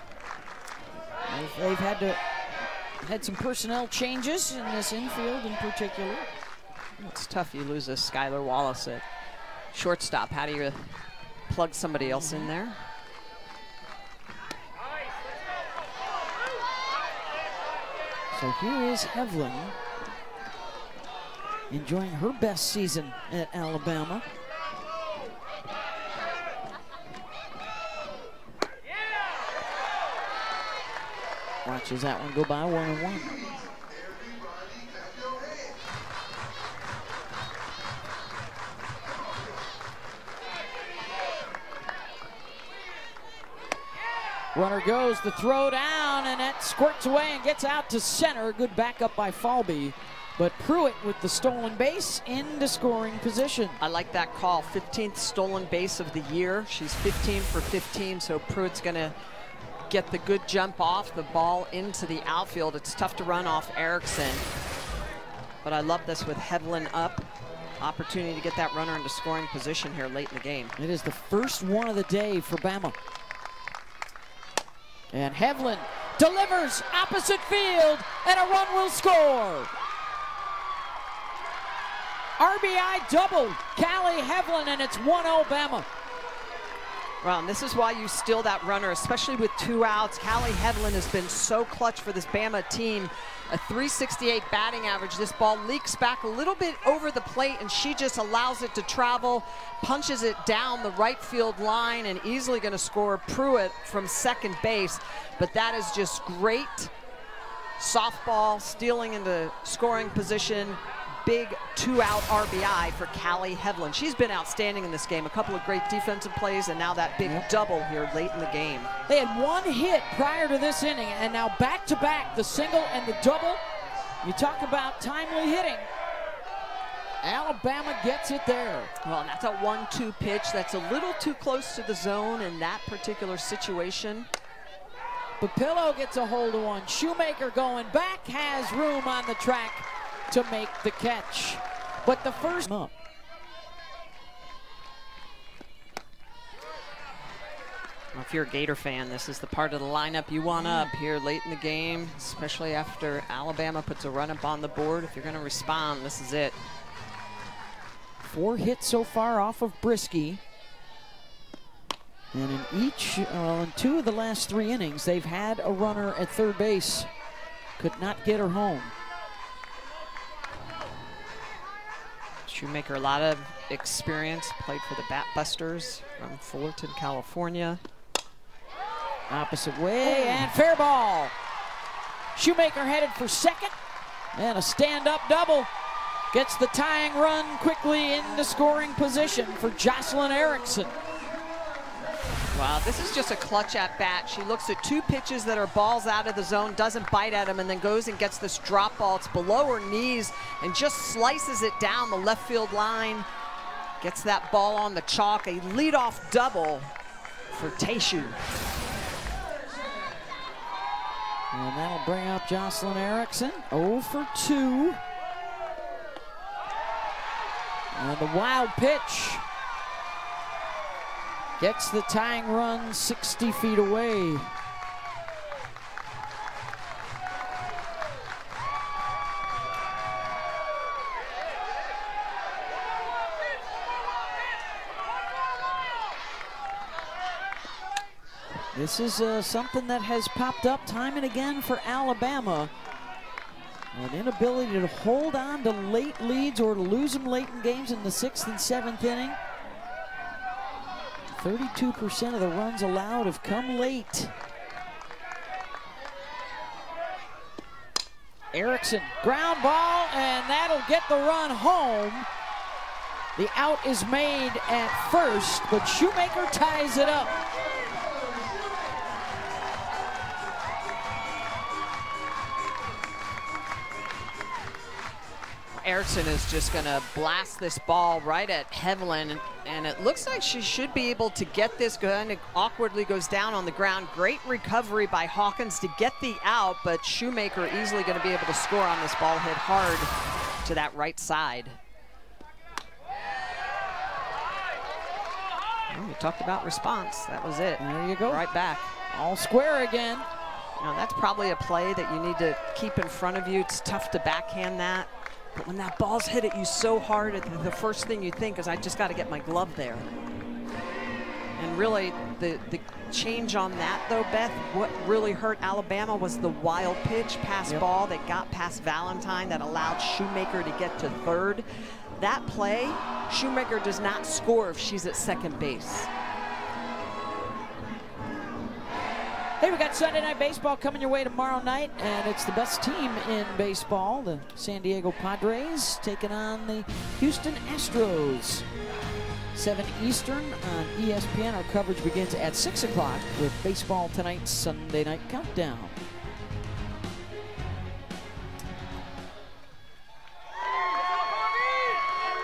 Speaker 1: they've had some personnel changes in this infield in particular.
Speaker 2: It's tough. You lose a Skylar Wallace at shortstop. How do you plug somebody else in there?
Speaker 1: So here is Hevlin enjoying her best season at Alabama. Watches that one go by 1-1. Runner goes, the throw down, and that squirts away and gets out to center. Good backup by Falby. But Pruitt with the stolen base into scoring position.
Speaker 2: I like that call. 15th stolen base of the year. She's 15 for 15, so Pruitt's going to get the good jump off the ball into the outfield. It's tough to run off Erickson. But I love this with Hevlin up. Opportunity to get that runner into scoring position here late in the game.
Speaker 1: It is the first one of the day for Bama. And Hevlin delivers opposite field, and a run will score. RBI double, Callie Hevlin, and it's 1-0 Bama.
Speaker 2: Well, and this is why you steal that runner, especially with 2 outs. Callie Hevlin has been so clutch for this Bama team. A .368 batting average. This ball leaks back a little bit over the plate, and she just allows it to travel, punches it down the right field line, and easily going to score Pruitt from second base. But that is just great softball, stealing into scoring position. Big 2-out RBI for Callie Hevlin. She's been outstanding in this game. A couple of great defensive plays, and now that big double here late in the game.
Speaker 1: They had 1 hit prior to this inning, and now back-to-back, the single and the double. You talk about timely hitting. Alabama gets it there.
Speaker 2: Well, and that's a 1-2 pitch. That's a little too close to the zone in that particular situation.
Speaker 1: Papillo gets a hold of one. Shoemaker going back, has room on the track to make the catch. But the first up.
Speaker 2: Well, if you're a Gator fan, this is the part of the lineup you want up here late in the game, especially after Alabama puts a run up on the board. If you're going to respond, this is it.
Speaker 1: 4 hits so far off of Brisky. And in 2 of the last 3 innings, they've had a runner at third base. Could not get her home.
Speaker 2: Shoemaker, a lot of experience, played for the Bat Busters from Fullerton, California.
Speaker 1: Opposite way, and fair ball. Shoemaker headed for second, and a stand-up double. Gets the tying run quickly into scoring position for Jocelyn Erickson.
Speaker 2: Wow, this is just a clutch at bat. She looks at 2 pitches that are balls out of the zone, doesn't bite at them, and then goes and gets this drop ball. It's below her knees and just slices it down the left field line. Gets that ball on the chalk. A leadoff double for Teishu.
Speaker 1: And that'll bring up Jocelyn Erickson, 0 for 2. And the wild pitch gets the tying run 60 feet away. This is something that has popped up time and again for Alabama. An inability to hold on to late leads or to lose them late in games in the 6th and 7th inning. 32% of the runs allowed have come late. Erickson, ground ball, and that'll get the run home. The out is made at first, but Shoemaker ties it up.
Speaker 2: Erickson is just going to blast this ball right at Hevlin, and it looks like she should be able to get this. Kind of awkwardly goes down on the ground. Great recovery by Hawkins to get the out, but Shoemaker easily going to be able to score on this ball, hit hard to that right side. Well, we talked about response. That was it.
Speaker 1: There you go.
Speaker 2: Right back.
Speaker 1: All square again.
Speaker 2: Now, that's probably a play that you need to keep in front of you. It's tough to backhand that. But when that ball's hit at you so hard, the first thing you think is, I just got to get my glove there. And really, the change on that, though, Beth, what really hurt Alabama was the wild pitch pass ball that got past Valentine that allowed Shoemaker to get to third. That play, Shoemaker does not score if she's at second base.
Speaker 1: Hey, we got Sunday Night Baseball coming your way tomorrow night, and it's the best team in baseball, the San Diego Padres, taking on the Houston Astros. 7 Eastern on ESPN. Our coverage begins at 6 o'clock with Baseball Tonight's Sunday Night Countdown.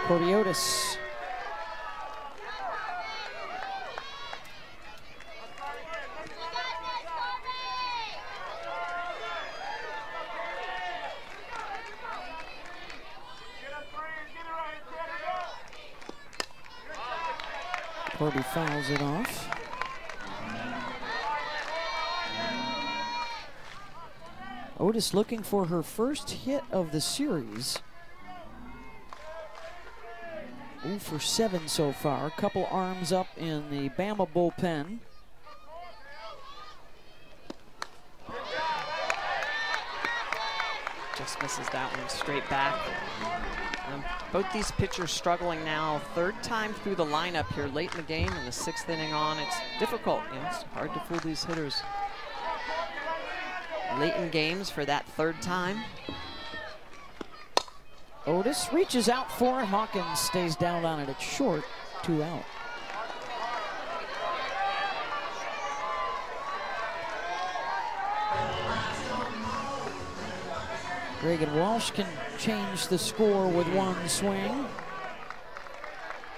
Speaker 1: Cordiotis. Corby fouls it off. Otis looking for her first hit of the series. 0 for 7 so far. Couple arms up in the Bama bullpen.
Speaker 2: Just misses that one straight back. Both these pitchers struggling now. Third time through the lineup here late in the game, in the 6th inning on. It's difficult. You know, it's hard to fool these hitters late in games for that third time.
Speaker 1: Otis reaches out for it. Hawkins stays down on it. It's short. 2 out. Reagan Walsh can change the score with one swing.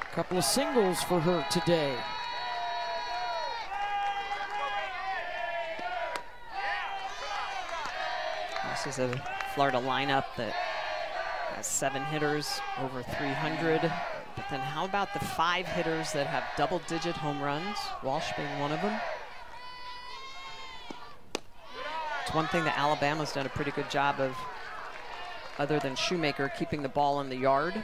Speaker 1: A couple of singles for her today.
Speaker 2: This is a Florida lineup that has 7 hitters over 300. But then how about the 5 hitters that have double-digit home runs? Walsh being one of them. It's one thing that Alabama's done a pretty good job of, other than Shoemaker, keeping the ball in the yard.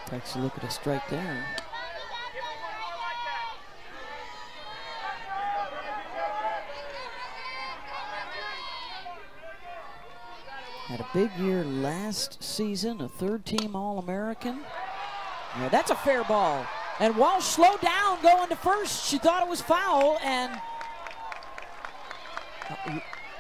Speaker 1: Takes a look at a strike there. Had a big year last season, a 3rd-team All-American. Yeah, that's a fair ball. And Walsh slowed down going to first. She thought it was foul and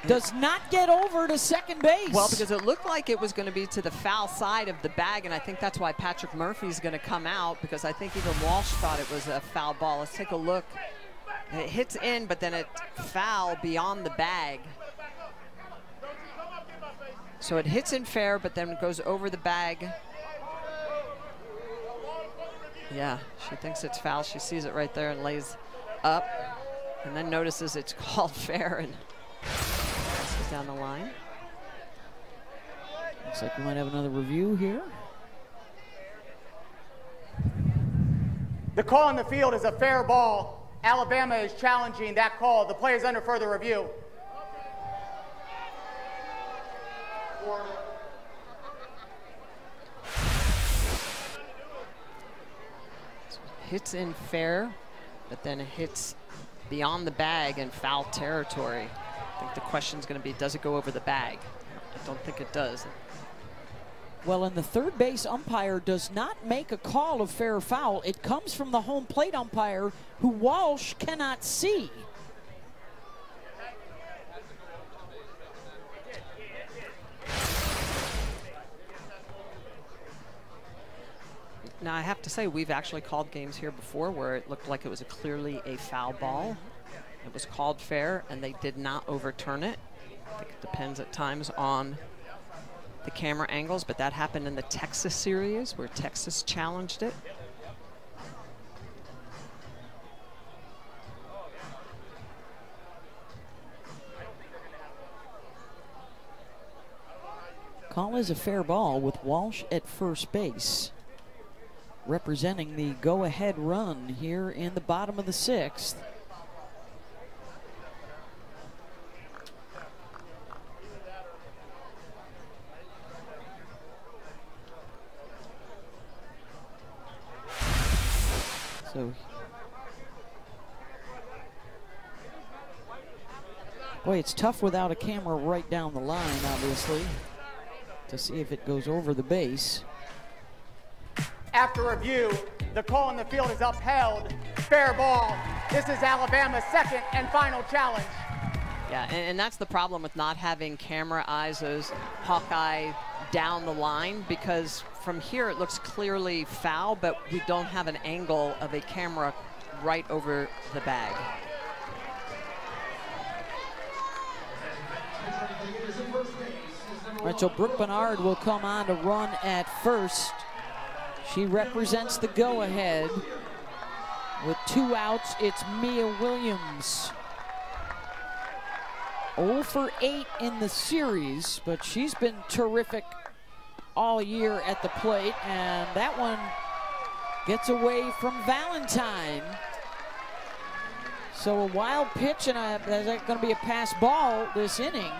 Speaker 1: does not get over to second base.
Speaker 2: Well, because it looked like it was going to be to the foul side of the bag, and I think that's why Patrick Murphy's going to come out, because I think even Walsh thought it was a foul ball. Let's take a look. It hits in, but then it foul beyond the bag. So it hits in fair, but then it goes over the bag. Yeah, she thinks it's foul. She sees it right there and lays up, and then notices it's called fair and passes down the line.
Speaker 1: Looks like we might have another review here.
Speaker 3: The call in the field is a fair ball. Alabama is challenging that call. The play is under further review.
Speaker 2: Hits in fair, but then it hits beyond the bag in foul territory. I think the question's going to be, does it go over the bag? I don't think it does.
Speaker 1: Well, and the third base umpire does not make a call of fair or foul. It comes from the home plate umpire, who Walsh cannot see.
Speaker 2: Now, I have to say, we've actually called games here before where it looked like it was clearly a foul ball. It was called fair, and they did not overturn it. I think it depends at times on the camera angles, but that happened in the Texas series where Texas challenged it.
Speaker 1: Call is a fair ball with Walsh at first base, representing the go-ahead run here in the bottom of the 6th. So, boy, it's tough without a camera right down the line, obviously, to see if it goes over the base.
Speaker 3: After review, the call in the field is upheld. Fair ball. This is Alabama's second and final challenge.
Speaker 2: Yeah, and that's the problem with not having camera eyes, those Hawkeye down the line, because from here it looks clearly foul, but we don't have an angle of a camera right over the bag.
Speaker 1: All right, so Brooke Bernard will come on to run at first. She represents the go-ahead. With 2 outs, it's Mia Williams. 0 for 8 in the series, but she's been terrific all year at the plate, and that one gets away from Valentine. So a wild pitch, and is that going to be a pass ball this inning?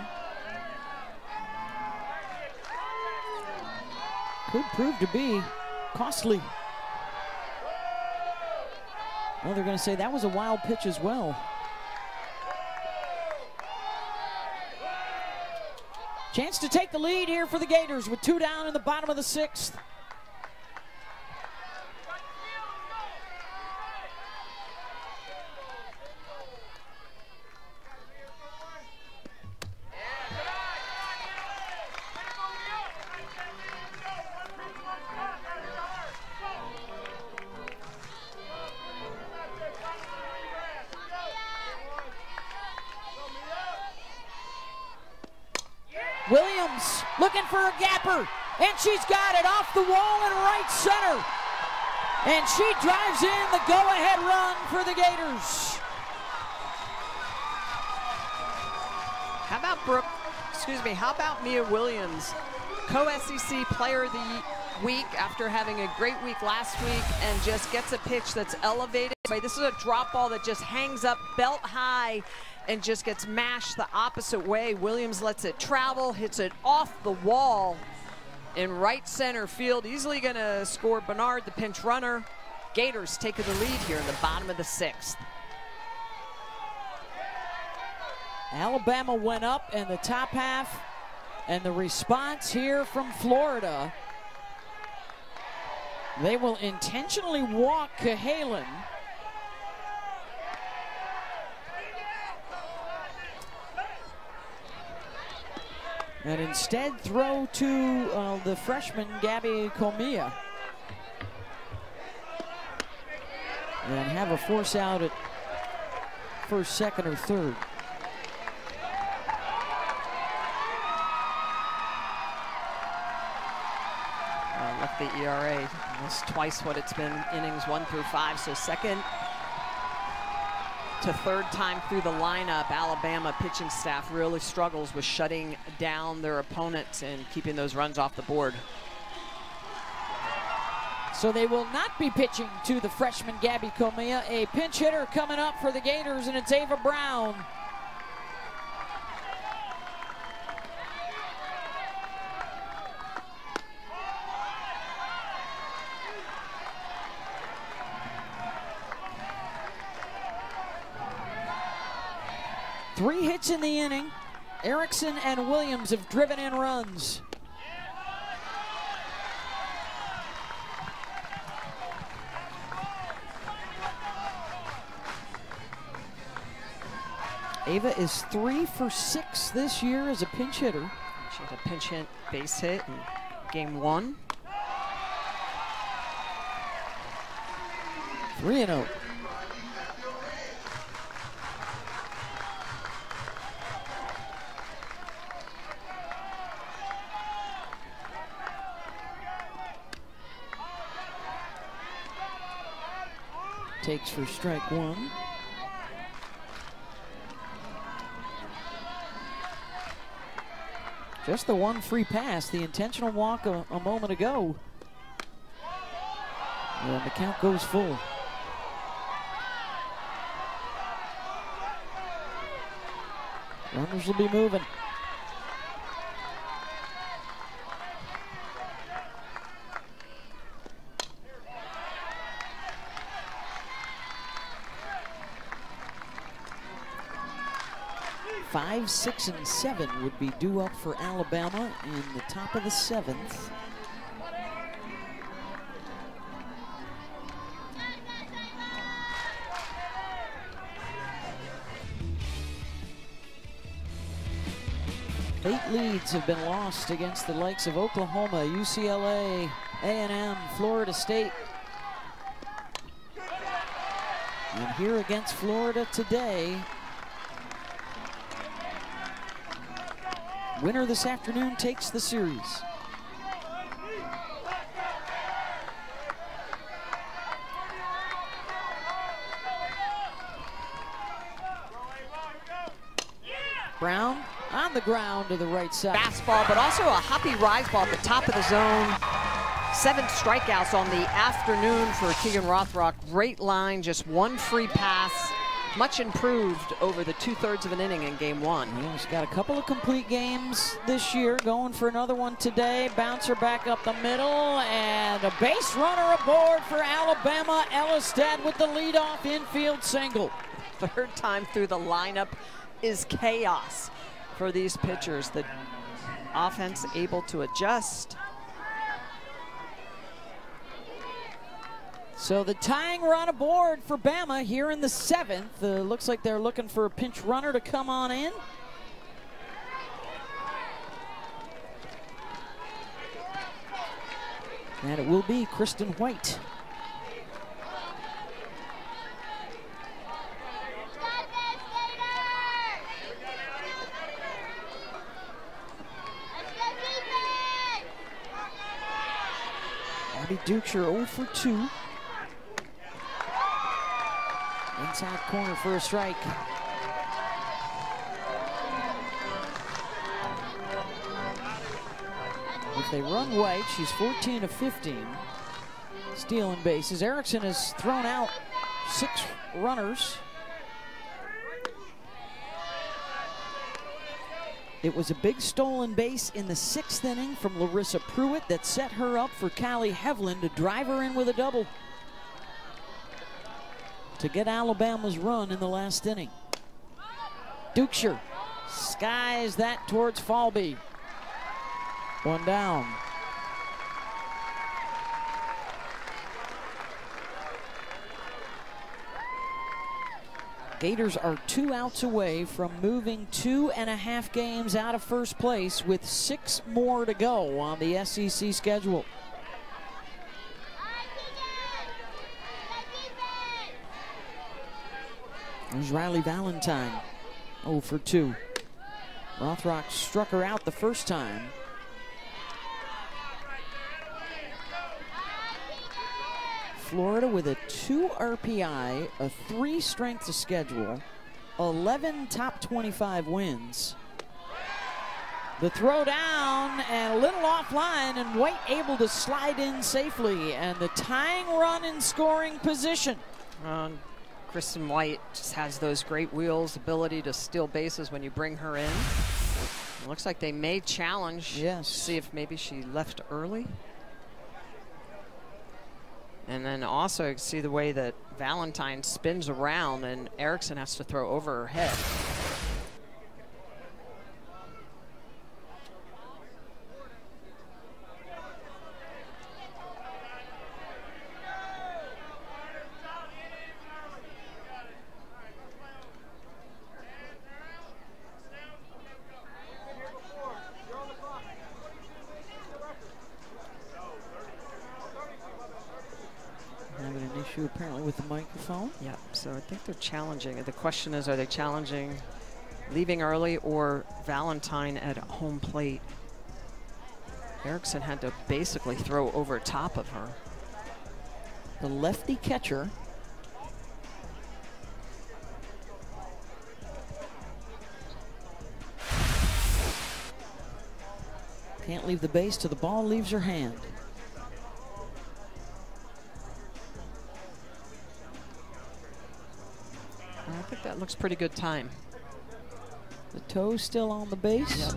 Speaker 1: Could prove to be costly. Well, they're going to say that was a wild pitch as well. Chance to take the lead here for the Gators with 2 down in the bottom of the 6th. Williams looking for a gapper, and she's got it off the wall in right center. And she drives in the go-ahead run for the Gators.
Speaker 2: How about Mia Williams, co-SEC Player of the Week after having a great week last week, and just gets a pitch that's elevated. This is a drop ball that just hangs up belt high and just gets mashed the opposite way. Williams lets it travel, hits it off the wall in right center field. Easily gonna score Bernard, the pinch runner. Gators taking the lead here in the bottom of the 6th.
Speaker 1: Alabama went up in the top half, and the response here from Florida, they will intentionally walk Cahalan. And instead throw to the freshman, Gabby Comia. And have a force out at first, second, or third.
Speaker 2: Left the ERA. That's twice what it's been, innings 1 through 5. So second to third time through the lineup, Alabama pitching staff really struggles with shutting down their opponents and keeping those runs off the board.
Speaker 1: So they will not be pitching to the freshman Gabby Comia. A pinch hitter coming up for the Gators, and it's Ava Brown. Three hits in the inning. Erickson and Williams have driven in runs. Ava is 3 for 6 this year as a pinch hitter.
Speaker 2: She had a pinch hit, base hit in game 1.
Speaker 1: 3-0. Takes for strike 1. Just the one free pass, the intentional walk a moment ago. And the count goes full. Runners will be moving. Five, 6, and 7 would be due up for Alabama in the top of the 7th. Eight leads have been lost against the likes of Oklahoma, UCLA, A&M, Florida State. And here against Florida today, winner this afternoon takes the series. Brown on the ground to the right side.
Speaker 2: Fastball, but also a hoppy rise ball at the top of the zone. 7 strikeouts on the afternoon for Keegan Rothrock. Great line, just 1 free pass. Much improved over the 2/3 of an inning in game 1.
Speaker 1: He's got a couple of complete games this year, going for another one today. Bouncer back up the middle, and a base runner aboard for Alabama. Elistad with the leadoff infield single.
Speaker 2: 3rd time through the lineup is chaos for these pitchers. The offense able to adjust.
Speaker 1: So the tying run aboard for Bama here in the 7th. Looks like they're looking for a pinch runner to come on in. And it will be Kristen White. Abby Dukeshire 0 for 2. Inside corner for a strike. If they run White, she's 14 of 15. Stealing bases. Erickson has thrown out 6 runners. It was a big stolen base in the 6th inning from Larissa Pruitt that set her up for Callie Hevlin to drive her in with a double to get Alabama's run in the last inning. Dukeshire skies that towards Falby. 1 down. Gators are 2 outs away from moving 2.5 games out of first place with 6 more to go on the SEC schedule. There's Riley Valentine, 0 for 2. Rothrock struck her out the first time. Florida with a 2 RPI, a 3 strength of schedule, 11 top 25 wins. The throw down and a little offline, and White able to slide in safely, and the tying run in scoring position.
Speaker 2: Kristen White just has those great wheels, ability to steal bases when you bring her in. It looks like they may challenge.
Speaker 1: Yes.
Speaker 2: See if maybe she left early. And then also see the way that Valentine spins around and Erickson has to throw over her head.
Speaker 1: Apparently with the microphone.
Speaker 2: Yeah, so I think they're challenging. The question is, are they challenging leaving early or Valentine at home plate? Erickson had to basically throw over top of her.
Speaker 1: The lefty catcher. Can't leave the base till the ball leaves her hand.
Speaker 2: I think that looks pretty good time.
Speaker 1: The toe still on the base.
Speaker 2: Yep.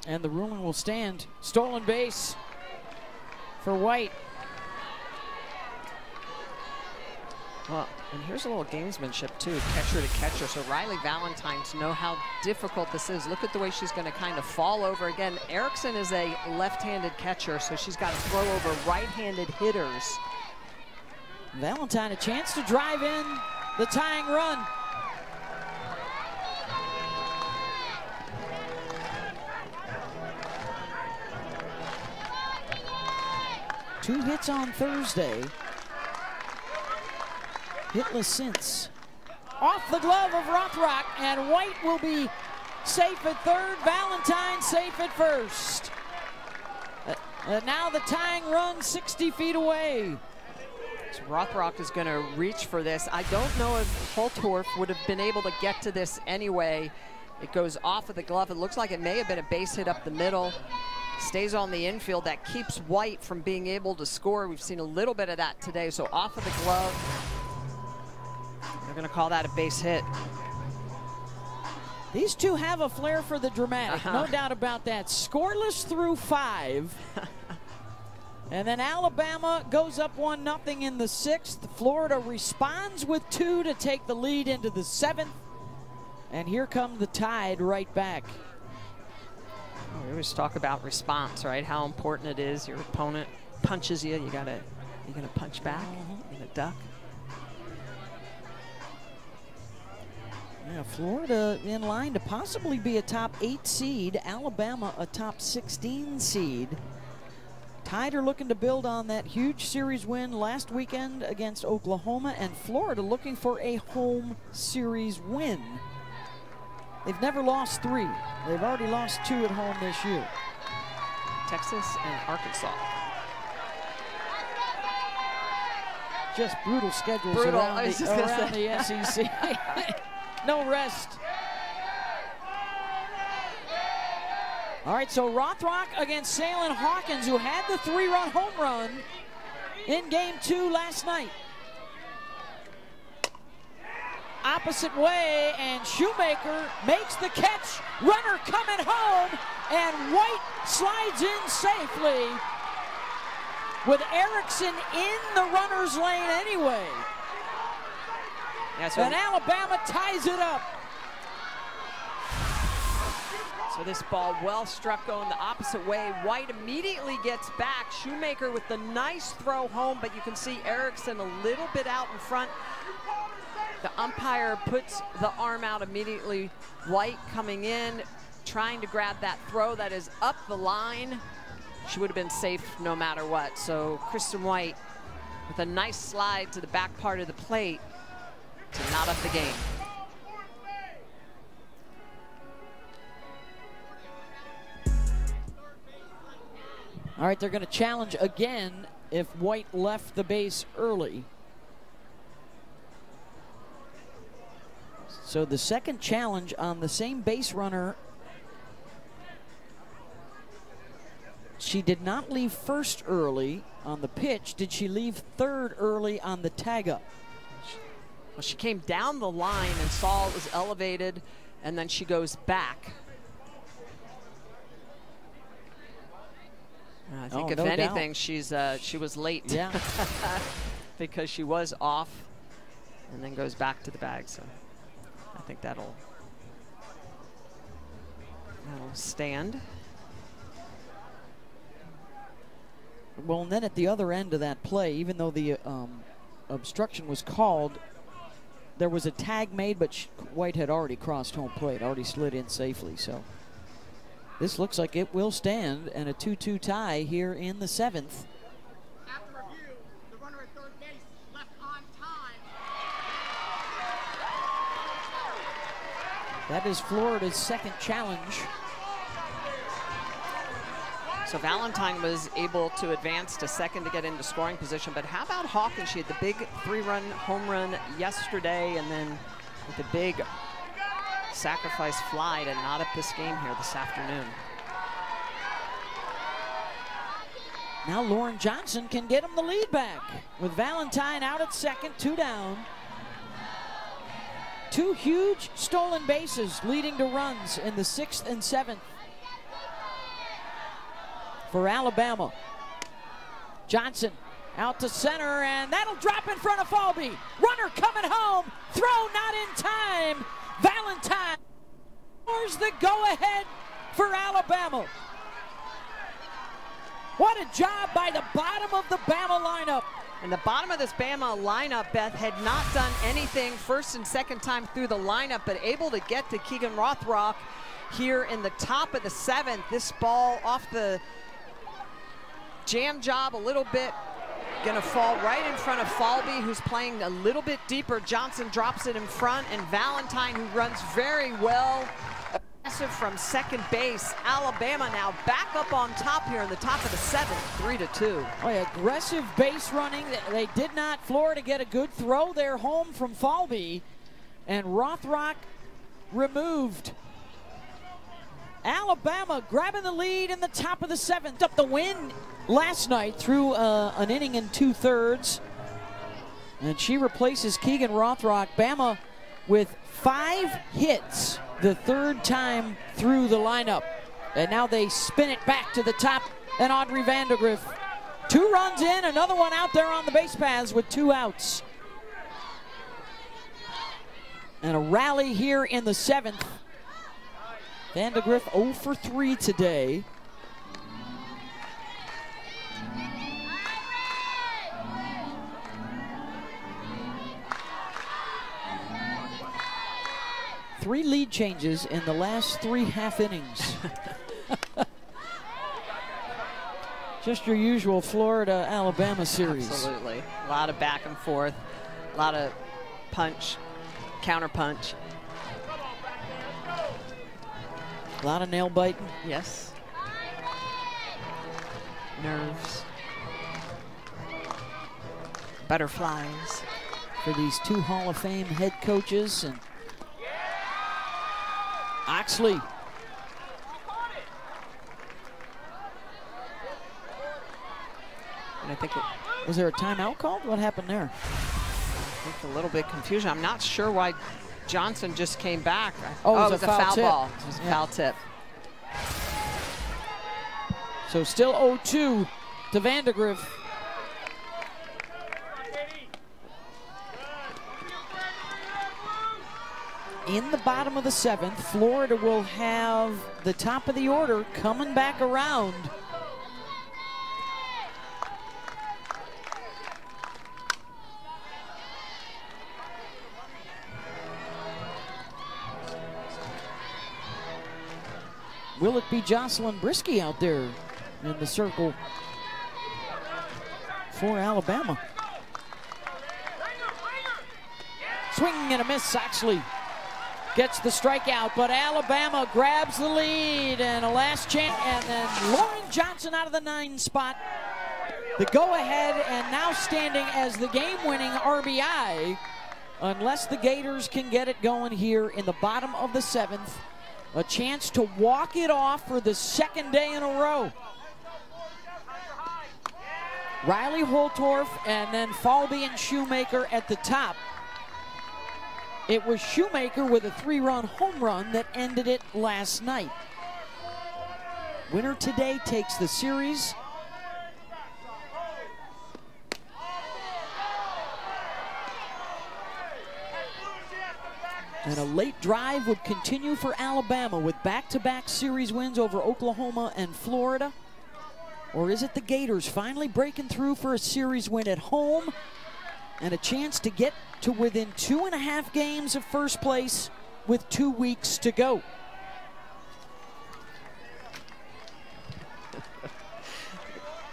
Speaker 1: And the ruling will stand. Stolen base for White.
Speaker 2: Well, and here's a little gamesmanship too, catcher to catcher. So Riley Valentine's know how difficult this is. Look at the way she's going to kind of fall over. Again, Erickson is a left-handed catcher, so she's got to throw over right-handed hitters.
Speaker 1: Valentine a chance to drive in the tying run. Two hits on Thursday. Hitless since. Off the glove of Rothrock, and White will be safe at third. Valentine safe at first. Now the tying run 60 feet away.
Speaker 2: So Rothrock is going to reach for this. I don't know if Holtorf would have been able to get to this anyway. It goes off of the glove. It looks like it may have been a base hit up the middle. Stays on the infield. That keeps White from being able to score. We've seen a little bit of that today. So off of the glove. They're going to call that a base hit.
Speaker 1: These two have a flair for the dramatic, no doubt about that. Scoreless through 5. And then Alabama goes up 1-0 in the 6th. Florida responds with 2 to take the lead into the 7th. And here come the Tide right back.
Speaker 2: We always talk about response, right? How important it is. Your opponent punches you, you're gonna punch back, you're gonna duck.
Speaker 1: Yeah, Florida in line to possibly be a top 8 seed. Alabama a top 16 seed. Tide are looking to build on that huge series win last weekend against Oklahoma, and Florida looking for a home series win. They've never lost 3. They've already lost 2 at home this year.
Speaker 2: Texas and Arkansas.
Speaker 1: Just brutal schedules
Speaker 2: Brutal.
Speaker 1: around the SEC. No rest. All right, so Rothrock against Salem Hawkins, who had the 3-run home run in game 2 last night. Opposite way, and Shoemaker makes the catch. Runner coming home, and White slides in safely with Erickson in the runner's lane anyway.
Speaker 2: Yeah, so
Speaker 1: and Alabama ties it up.
Speaker 2: So this ball well struck going the opposite way. White immediately gets back. Shoemaker with the nice throw home, but you can see Erickson a little bit out in front. The umpire puts the arm out immediately. White coming in, trying to grab that throw that is up the line. She would have been safe no matter what. So Kristen White with a nice slide to the back part of the plate to knot up the game.
Speaker 1: All right, they're going to challenge again if White left the base early. So the second challenge on the same base runner. She did not leave first early on the pitch. Did she leave third early on the tag up?
Speaker 2: Well, she came down the line and saw it was elevated, and then she goes back. I think if anything, she was late.
Speaker 1: Yeah.
Speaker 2: Because she was off and then goes back to the bag. So I think that'll stand.
Speaker 1: Well, and then at the other end of that play, even though the obstruction was called, there was a tag made, but White had already crossed home plate, already slid in safely. So this looks like it will stand, and a 2-2 tie here in the 7th.
Speaker 3: After review, the runner at third base left on time.
Speaker 1: That is Florida's second challenge.
Speaker 2: So Valentine was able to advance to second to get into scoring position, but how about Hawkins? She had the big 3-run home run yesterday, and then with the big sacrifice fly to knot up this game here this afternoon.
Speaker 1: Now Lauren Johnson can get him the lead back with Valentine out at second, 2 down. 2 huge stolen bases leading to runs in the 6th and 7th for Alabama. Johnson out to center, and that'll drop in front of Falby. Runner coming home, throw not in time. Valentine scores the go-ahead for Alabama. What a job by the bottom of the Bama lineup.
Speaker 2: And the bottom of this Bama lineup, Beth, had not done anything first and second time through the lineup, but able to get to Keegan Rothrock here in the top of the 7th. This ball off the jam job a little bit, gonna fall right in front of Falby, who's playing a little bit deeper. Johnson drops it in front, and Valentine, who runs very well, From second base, Alabama now back up on top here in the top of the 7th, 3-2.
Speaker 1: Boy, aggressive base running. They did not, Florida, get a good throw there home from Falby, and Rothrock removed. Alabama grabbing the lead in the top of the 7th. Up the win last night through an inning and 2/3. And she replaces Keegan Rothrock. Bama with 5 hits the 3rd time through the lineup. And now they spin it back to the top, and Audrey Vandegrift. 2 runs in, another one out there on the base paths with 2 outs. And a rally here in the 7th. Vandegrift 0 for 3 today. Three lead changes in the last 3 half innings. Just your usual Florida-Alabama series.
Speaker 2: Absolutely. A lot of back and forth, a lot of punch, counter punch.
Speaker 1: A lot of nail biting.
Speaker 2: Yes. Nerves. Butterflies.
Speaker 1: For these 2 Hall of Fame head coaches. And Oxley.
Speaker 2: And I think
Speaker 1: was there a timeout called? What happened there?
Speaker 2: I think a little bit confusion. I'm not sure why Johnson just came back.
Speaker 1: Oh, it was
Speaker 2: a foul
Speaker 1: tip.
Speaker 2: ball. It was a foul tip.
Speaker 1: So still 0-2 to Vandegrift. In the bottom of the 7th, Florida will have the top of the order coming back around. Will it be Jocelyn Brisky out there in the circle for Alabama? Swing and a miss. Oxley gets the strikeout, but Alabama grabs the lead, and a last chance, and then Lauren Johnson out of the 9 spot. The go-ahead, and now standing as the game-winning RBI, unless the Gators can get it going here in the bottom of the 7th. A chance to walk it off for the 2nd day in a row. Riley Holtorf and then Falby and Shoemaker at the top. It was Shoemaker with a 3-run home run that ended it last night. Winner today takes the series. And a late drive would continue for Alabama with back-to-back series wins over Oklahoma and Florida. Or is it the Gators finally breaking through for a series win at home and a chance to get to within 2.5 games of first place with 2 weeks to go?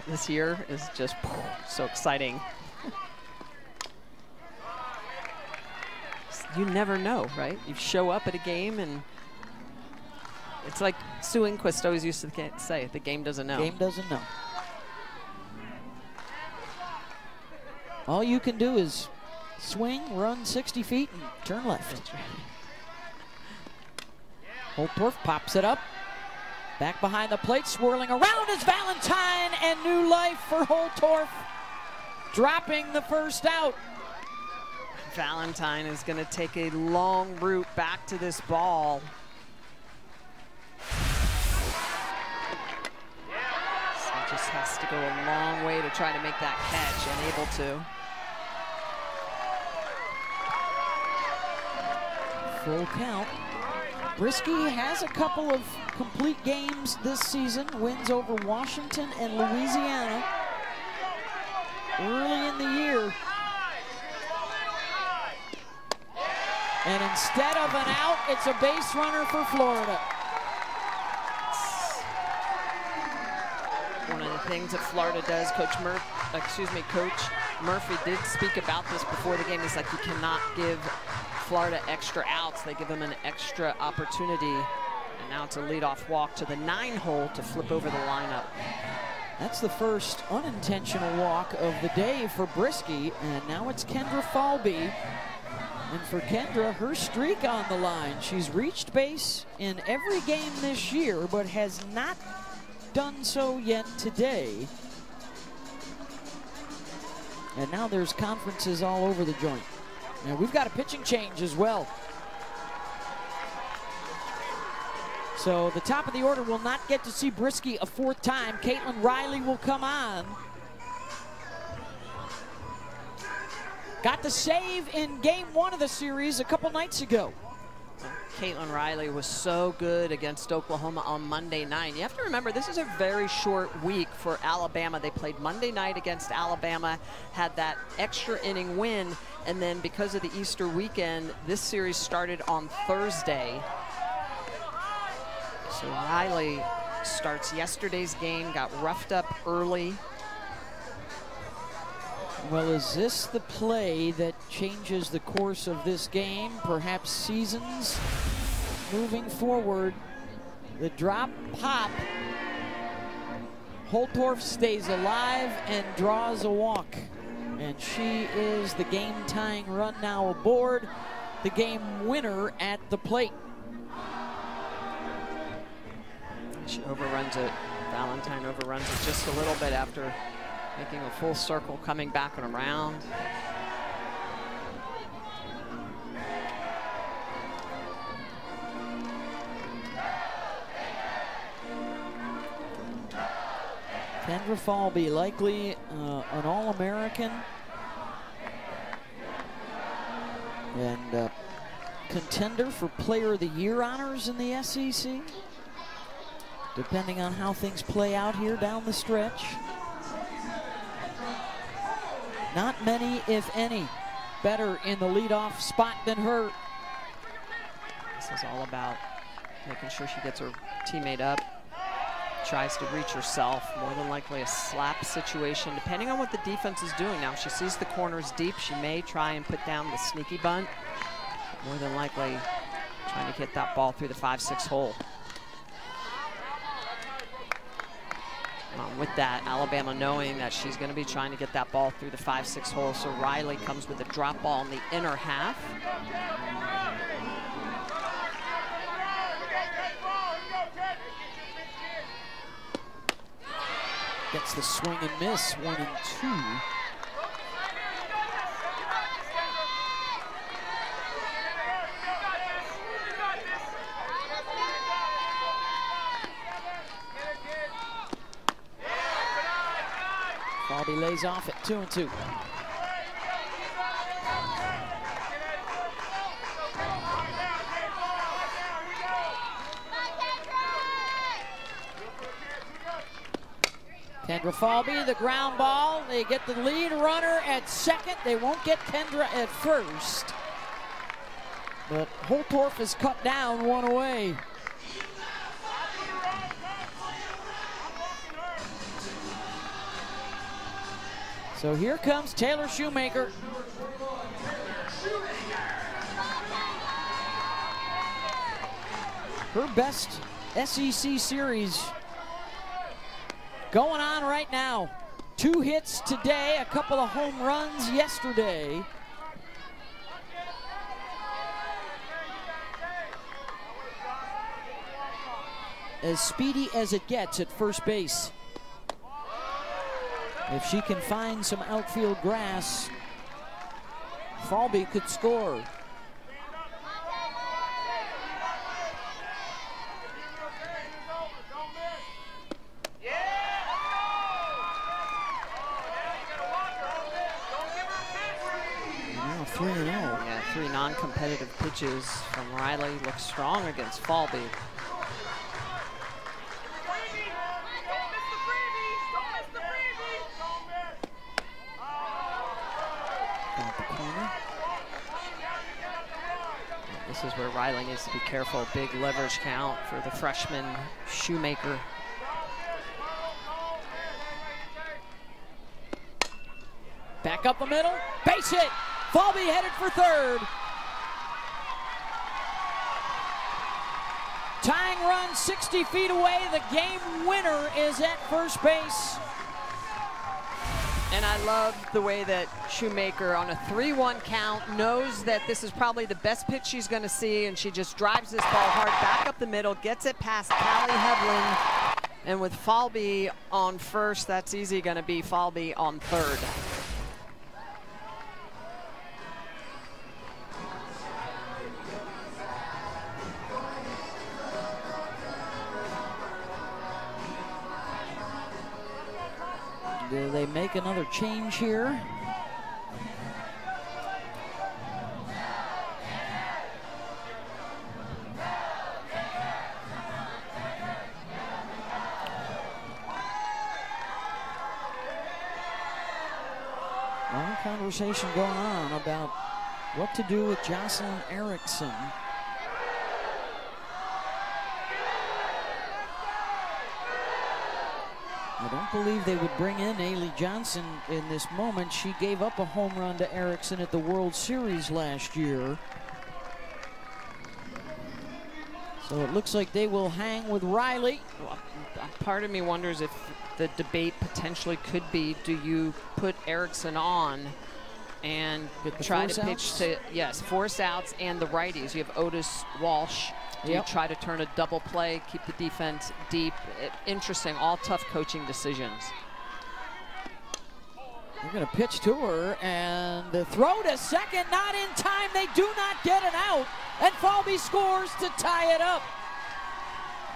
Speaker 2: This year is just so exciting. You never know, right? You show up at a game and it's like Sue Inquist always used to say, the game doesn't know.
Speaker 1: Game doesn't know. All you can do is swing, run 60 feet, and turn left. Holtorf pops it up. Back behind the plate, swirling around is Valentine, and new life for Holtorf, dropping the first out.
Speaker 2: Valentine is going to take a long route back to this ball. So just has to go a long way to try to make that catch, and able to.
Speaker 1: Full count. Brisky has a couple of complete games this season, wins over Washington and Louisiana early in the year. And instead of an out, it's a base runner for Florida.
Speaker 2: One of the things that Florida does, Coach Murphy did speak about this before the game. He's like, you cannot give Florida extra outs. They give them an extra opportunity And now it's a leadoff walk to the 9-hole to flip over the lineup.
Speaker 1: That's the first unintentional walk of the day for Brisky, and now it's Kendra Falby. And for Kendra, her streak on the line. She's reached base in every game this year, but has not done so yet today. And now there's conferences all over the joint. And we've got a pitching change as well. So the top of the order will not get to see Brisky a 4th time. Caitlin Riley will come on. Got the save in game 1 of the series a couple nights ago.
Speaker 2: Caitlin Riley was so good against Oklahoma on Monday night. You have to remember, this is a very short week for Alabama. They played Monday night against Alabama, had that extra inning win, and then because of the Easter weekend, this series started on Thursday. So Riley starts yesterday's game, got roughed up early.
Speaker 1: Well, is this the play that changes the course of this game, perhaps seasons moving forward? The drop pop. Holtorf stays alive and draws a walk. And she is the game-tying run now aboard, the game winner at the plate.
Speaker 2: She overruns it. Valentine overruns it just a little bit after making a full circle, coming back and around.
Speaker 1: Kendra Falby, likely an All-American and contender for Player of the Year honors in the SEC, depending on how things play out here down the stretch. Not many, if any, better in the leadoff spot than her.
Speaker 2: This is all about making sure she gets her teammate up, tries to reach herself, more than likely a slap situation, depending on what the defense is doing. Now, if she sees the corners deep, she may try and put down the sneaky bunt. More than likely trying to get that ball through the 5-6 hole. With that, Alabama knowing that she's going to be trying to get that ball through the 5-6 hole, so Riley comes with a drop ball in the inner half.
Speaker 1: Gets the swing and miss, 1-2. Falby lays off at 2-2. Kendra Falby, the ground ball. They get the lead runner at second. They won't get Kendra at first. But Holtorf is cut down, one away. So here comes Taylor Shoemaker. Her best SEC series going on right now. 2 hits today, a couple of home runs yesterday. As speedy as it gets at first base. If she can find some outfield grass, Falby could score. Now 3-0.
Speaker 2: Yeah, 3 non-competitive pitches from Riley. Looks strong against Falby. This is where Riley needs to be careful. Big leverage count for the freshman Shoemaker.
Speaker 1: Back up the middle, base hit. Falby headed for third. Tying run run 60 feet away. The game winner is at first base.
Speaker 2: And I love the way that Shoemaker, on a 3-1 count, knows that this is probably the best pitch she's going to see, and she just drives this ball hard back up the middle, gets it past Callie Hevlin, and with Falby on first, that's easy going to be Falby on third.
Speaker 1: Do they make another change here? Long conversation going on about what to do with Jocelyn Erickson. I don't believe they would bring in Ailey Johnson in this moment. She gave up a home run to Erickson at the World Series last year. So it looks like they will hang with Riley.
Speaker 2: Well, part of me wonders if the debate potentially could be, do you put Erickson on and try to pitch to, yes, force outs and the righties. You have Otis, Walsh. Do you try to turn a double play, keep the defense deep? Interesting, all tough coaching decisions.
Speaker 1: They're going to pitch to her, and the throw to second, not in time. They do not get an out, and Falby scores to tie it up.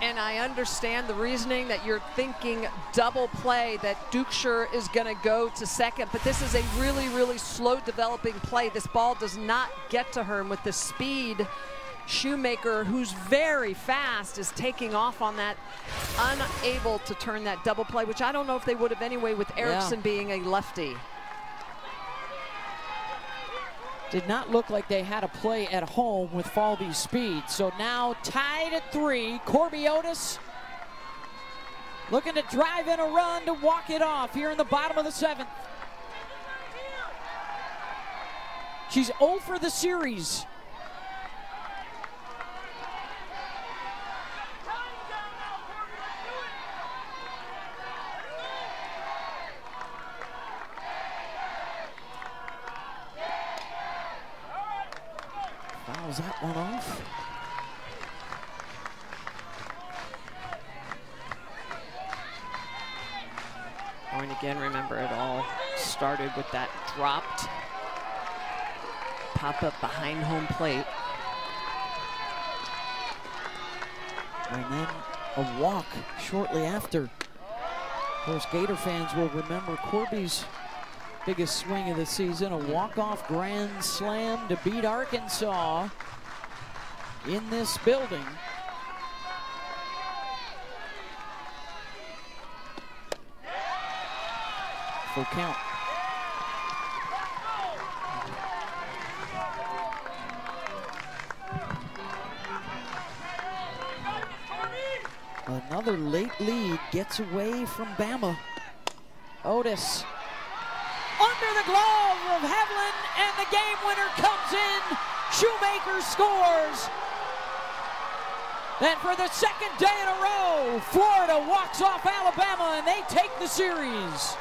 Speaker 2: And I understand the reasoning that you're thinking double play, that Dukeshire is going to go to second, but this is a really, really slow developing play. This ball does not get to her, and with the speed, Shoemaker, who's very fast, is taking off on that, unable to turn that double play, which I don't know if they would have anyway with Erickson being a lefty.
Speaker 1: Did not look like they had a play at home with Falby's speed. So now tied at 3. Corby Otis looking to drive in a run to walk it off here in the bottom of the 7th. She's 0 for the series. Fouls that one off.
Speaker 2: And again, remember, it all started with that dropped pop-up behind home plate.
Speaker 1: And then a walk shortly after. Of course, Gator fans will remember Corby's biggest swing of the season, a walk-off grand slam to beat Arkansas in this building. Full count. Another late lead gets away from Bama. Otis under the glove of Hevlin, and the game winner comes in. Shoemaker scores. And for the second day in a row, Florida walks off Alabama, and they take the series.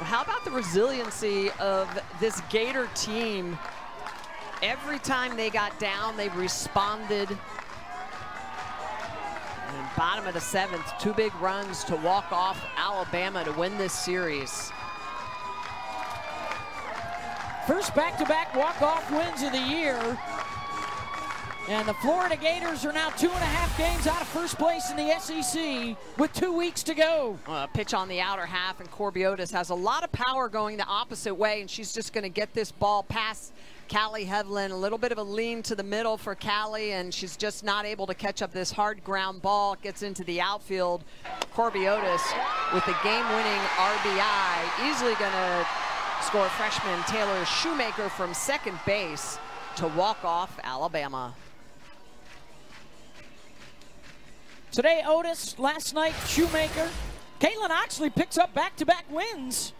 Speaker 2: How about the resiliency of this Gator team? Every time they got down, they responded. And bottom of the 7th, 2 big runs to walk off Alabama to win this series.
Speaker 1: First back-to-back walk-off wins of the year. And the Florida Gators are now 2.5 games out of first place in the SEC with 2 weeks to go.
Speaker 2: Pitch on the outer half, and Corby Otis has a lot of power going the opposite way, and she's just going to get this ball past Callie Hevlin. A little bit of a lean to the middle for Callie, and she's just not able to catch up this hard ground ball. It gets into the outfield. Corby Otis with the game-winning RBI, easily going to score freshman Taylor Shoemaker from second base to walk off Alabama.
Speaker 1: Today, Otis. Last night, Shoemaker. Caitlin Oxley picks up back-to-back wins.